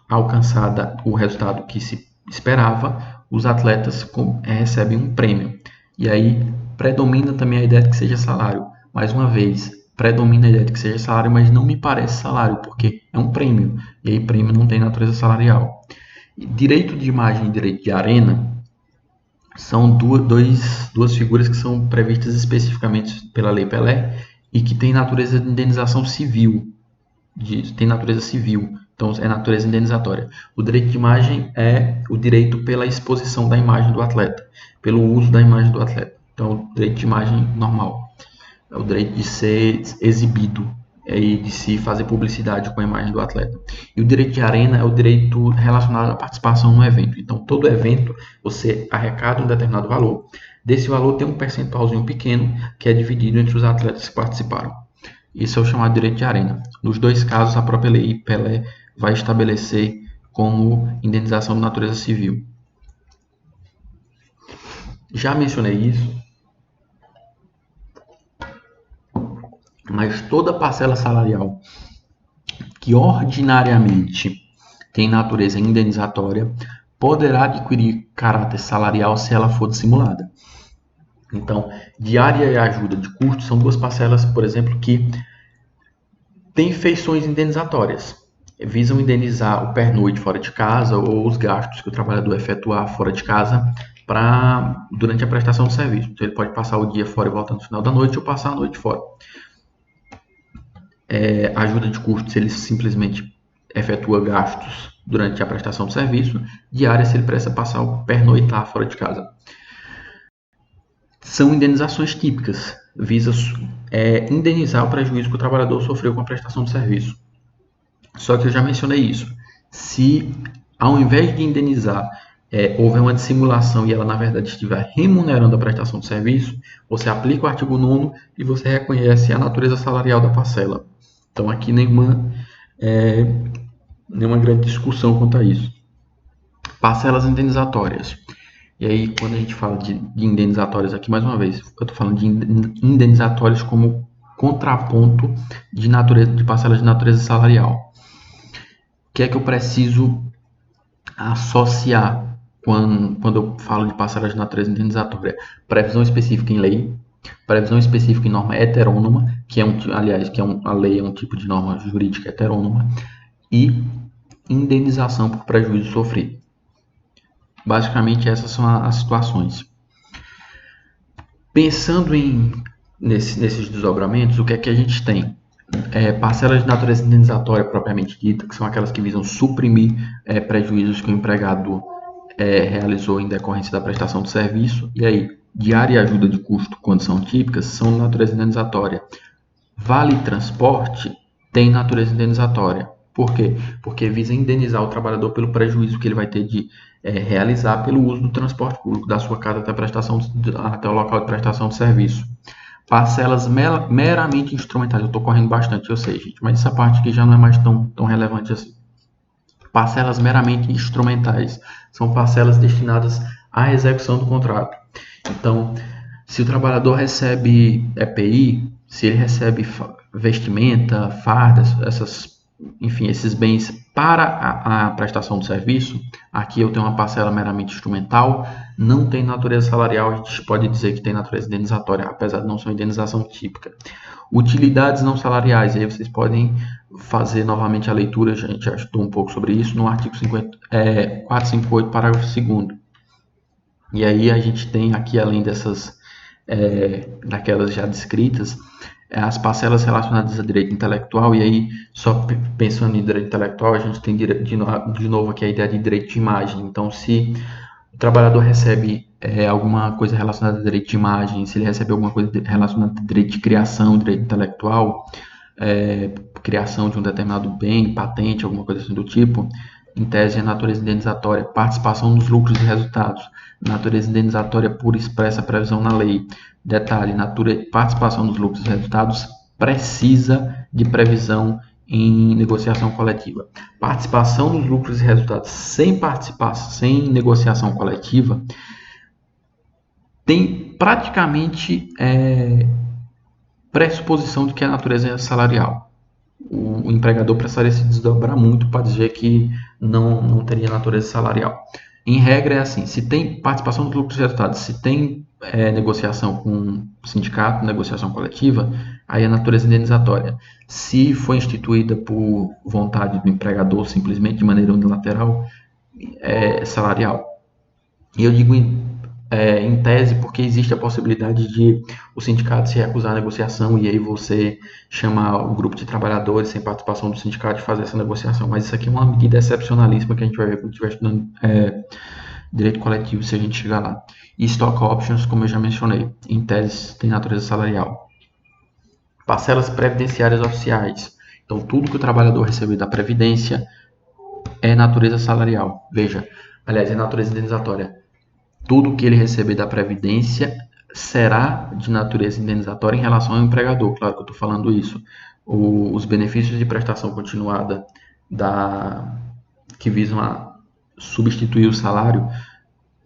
alcançada o resultado que se esperava, os atletas recebem um prêmio. E aí predomina também a ideia de que seja salário. Mais uma vez, predomina a ideia de que seja salário, mas não me parece salário, porque é um prêmio. E aí prêmio não tem natureza salarial. Direito de imagem e direito de arena são duas figuras que são previstas especificamente pela Lei Pelé e que têm natureza de indenização civil. Tem natureza civil, então é natureza indenizatória. O direito de imagem é o direito pela exposição da imagem do atleta, pelo uso da imagem do atleta. Então, o direito de imagem normal é o direito de ser exibido e de se fazer publicidade com a imagem do atleta. E o direito de arena é o direito relacionado à participação no evento. Então, todo evento você arrecada um determinado valor. Desse valor tem um percentualzinho pequeno que é dividido entre os atletas que participaram. Isso é o chamado direito de arena. Nos dois casos, a própria Lei Pelé vai estabelecer como indenização de natureza civil. Já mencionei isso, mas toda parcela salarial que ordinariamente tem natureza indenizatória poderá adquirir caráter salarial se ela for dissimulada. Então, diária e ajuda de custo são duas parcelas, por exemplo, que têm feições indenizatórias. Visam indenizar o pernoite fora de casa ou os gastos que o trabalhador efetuar fora de casa durante a prestação do serviço. Então, ele pode passar o dia fora e voltar no final da noite ou passar a noite fora. Ajuda de custo se ele simplesmente efetua gastos durante a prestação do serviço. Diária se ele precisa passar o pernoitar fora de casa. São indenizações típicas, visa indenizar o prejuízo que o trabalhador sofreu com a prestação do serviço. Só que eu já mencionei isso. Se ao invés de indenizar, houver uma dissimulação e ela na verdade estiver remunerando a prestação do serviço, você aplica o artigo 9º e você reconhece a natureza salarial da parcela. Então aqui nenhuma grande discussão quanto a isso. Parcelas indenizatórias. E aí, quando a gente fala de indenizatórios aqui, mais uma vez, eu estou falando de indenizatórios como contraponto de parcelas de natureza salarial. O que é que eu preciso associar quando eu falo de parcelas de natureza indenizatória? Previsão específica em lei, previsão específica em norma heterônoma, a lei é um tipo de norma jurídica heterônoma, e indenização por prejuízo sofrido. Basicamente, essas são as situações. Pensando nesses desdobramentos, o que é que a gente tem? Parcelas de natureza indenizatória propriamente dita, que são aquelas que visam suprimir prejuízos que o empregado realizou em decorrência da prestação do serviço. E aí, diária e ajuda de custo, quando são típicas, são de natureza indenizatória. Vale transporte tem natureza indenizatória. Por quê? Porque visa indenizar o trabalhador pelo prejuízo que ele vai ter de realizar pelo uso do transporte público, da sua casa até o local de prestação de serviço. Parcelas meramente instrumentais. Eu estou correndo bastante, eu sei, gente, mas essa parte aqui já não é mais tão relevante assim. Parcelas meramente instrumentais são parcelas destinadas à execução do contrato. Então, se o trabalhador recebe EPI, se ele recebe vestimenta, fardas, enfim, esses bens para a prestação do serviço, aqui eu tenho uma parcela meramente instrumental, não tem natureza salarial, a gente pode dizer que tem natureza indenizatória, apesar de não ser uma indenização típica. Utilidades não salariais, aí vocês podem fazer novamente a leitura, a gente já estudou um pouco sobre isso, no artigo 458, parágrafo 2º. E aí a gente tem aqui, além daquelas já descritas, as parcelas relacionadas a direito intelectual, e aí, só pensando em direito intelectual, a gente tem de novo aqui a ideia de direito de imagem. Então, se o trabalhador recebe alguma coisa relacionada a direito de imagem, se ele recebe alguma coisa relacionada a direito de criação, direito intelectual, criação de um determinado bem, patente, alguma coisa assim do tipo, em tese é natureza indenizatória. Participação nos lucros e resultados, natureza indenizatória por expressa previsão na lei. Detalhe, participação nos lucros e resultados precisa de previsão em negociação coletiva. Participação nos lucros e resultados sem negociação coletiva tem praticamente pressuposição de que a natureza é salarial. O empregador precisaria se desdobrar muito para dizer que não teria natureza salarial. Em regra é assim, se tem participação dos lucros e resultados, se tem negociação com o sindicato, negociação coletiva, aí a natureza indenizatória. Se foi instituída por vontade do empregador, simplesmente de maneira unilateral, é salarial. E eu digo em tese porque existe a possibilidade de o sindicato se recusar à negociação e aí você chamar o grupo de trabalhadores sem participação do sindicato e fazer essa negociação. Mas isso aqui é uma medida excepcionalíssima que a gente vai ver quando estiver estudando direito coletivo, se a gente chegar lá. E stock options, como eu já mencionei, em tese tem natureza salarial. Parcelas previdenciárias oficiais. Então, tudo que o trabalhador receber da Previdência é natureza salarial. Veja, aliás, é natureza indenizatória. Tudo que ele receber da Previdência será de natureza indenizatória em relação ao empregador. Claro que eu estou falando isso. Os benefícios de prestação continuada que visam a substituir o salário,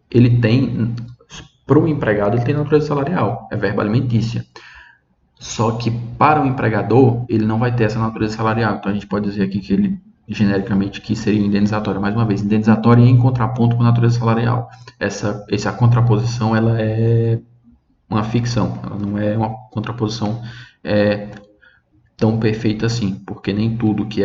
ele tem, para o empregado, ele tem natureza salarial, é verba alimentícia. Só que para o empregador, ele não vai ter essa natureza salarial. Então a gente pode dizer aqui que ele, genericamente, que seria indenizatória. Mais uma vez, indenizatória em contraponto com natureza salarial. Essa contraposição, ela é uma ficção, ela não é uma contraposição tão perfeita assim, porque nem tudo que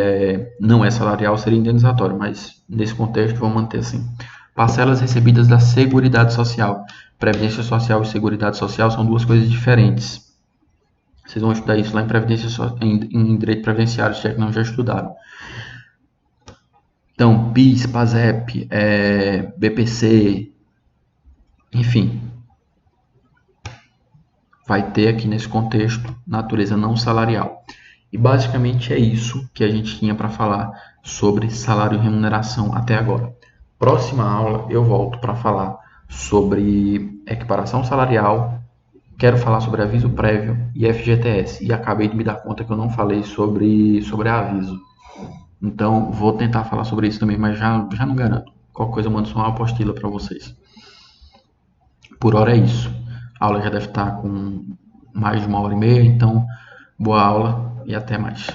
não é salarial seria indenizatório, mas nesse contexto vamos manter assim. Parcelas recebidas da Seguridade Social. Previdência Social e Seguridade Social são duas coisas diferentes. Vocês vão estudar isso lá em Direito Previdenciário, se é que não já estudaram. Então, PIS, PASEP, BPC, enfim, vai ter aqui nesse contexto natureza não salarial. E basicamente é isso que a gente tinha para falar sobre salário e remuneração até agora. Próxima aula eu volto para falar sobre equiparação salarial, quero falar sobre aviso prévio e FGTS. E acabei de me dar conta que eu não falei sobre aviso. Então vou tentar falar sobre isso também, mas já não garanto. Qualquer coisa eu mando só uma apostila para vocês. Por hora é isso. A aula já deve estar com mais de 1h30, então boa aula e até mais.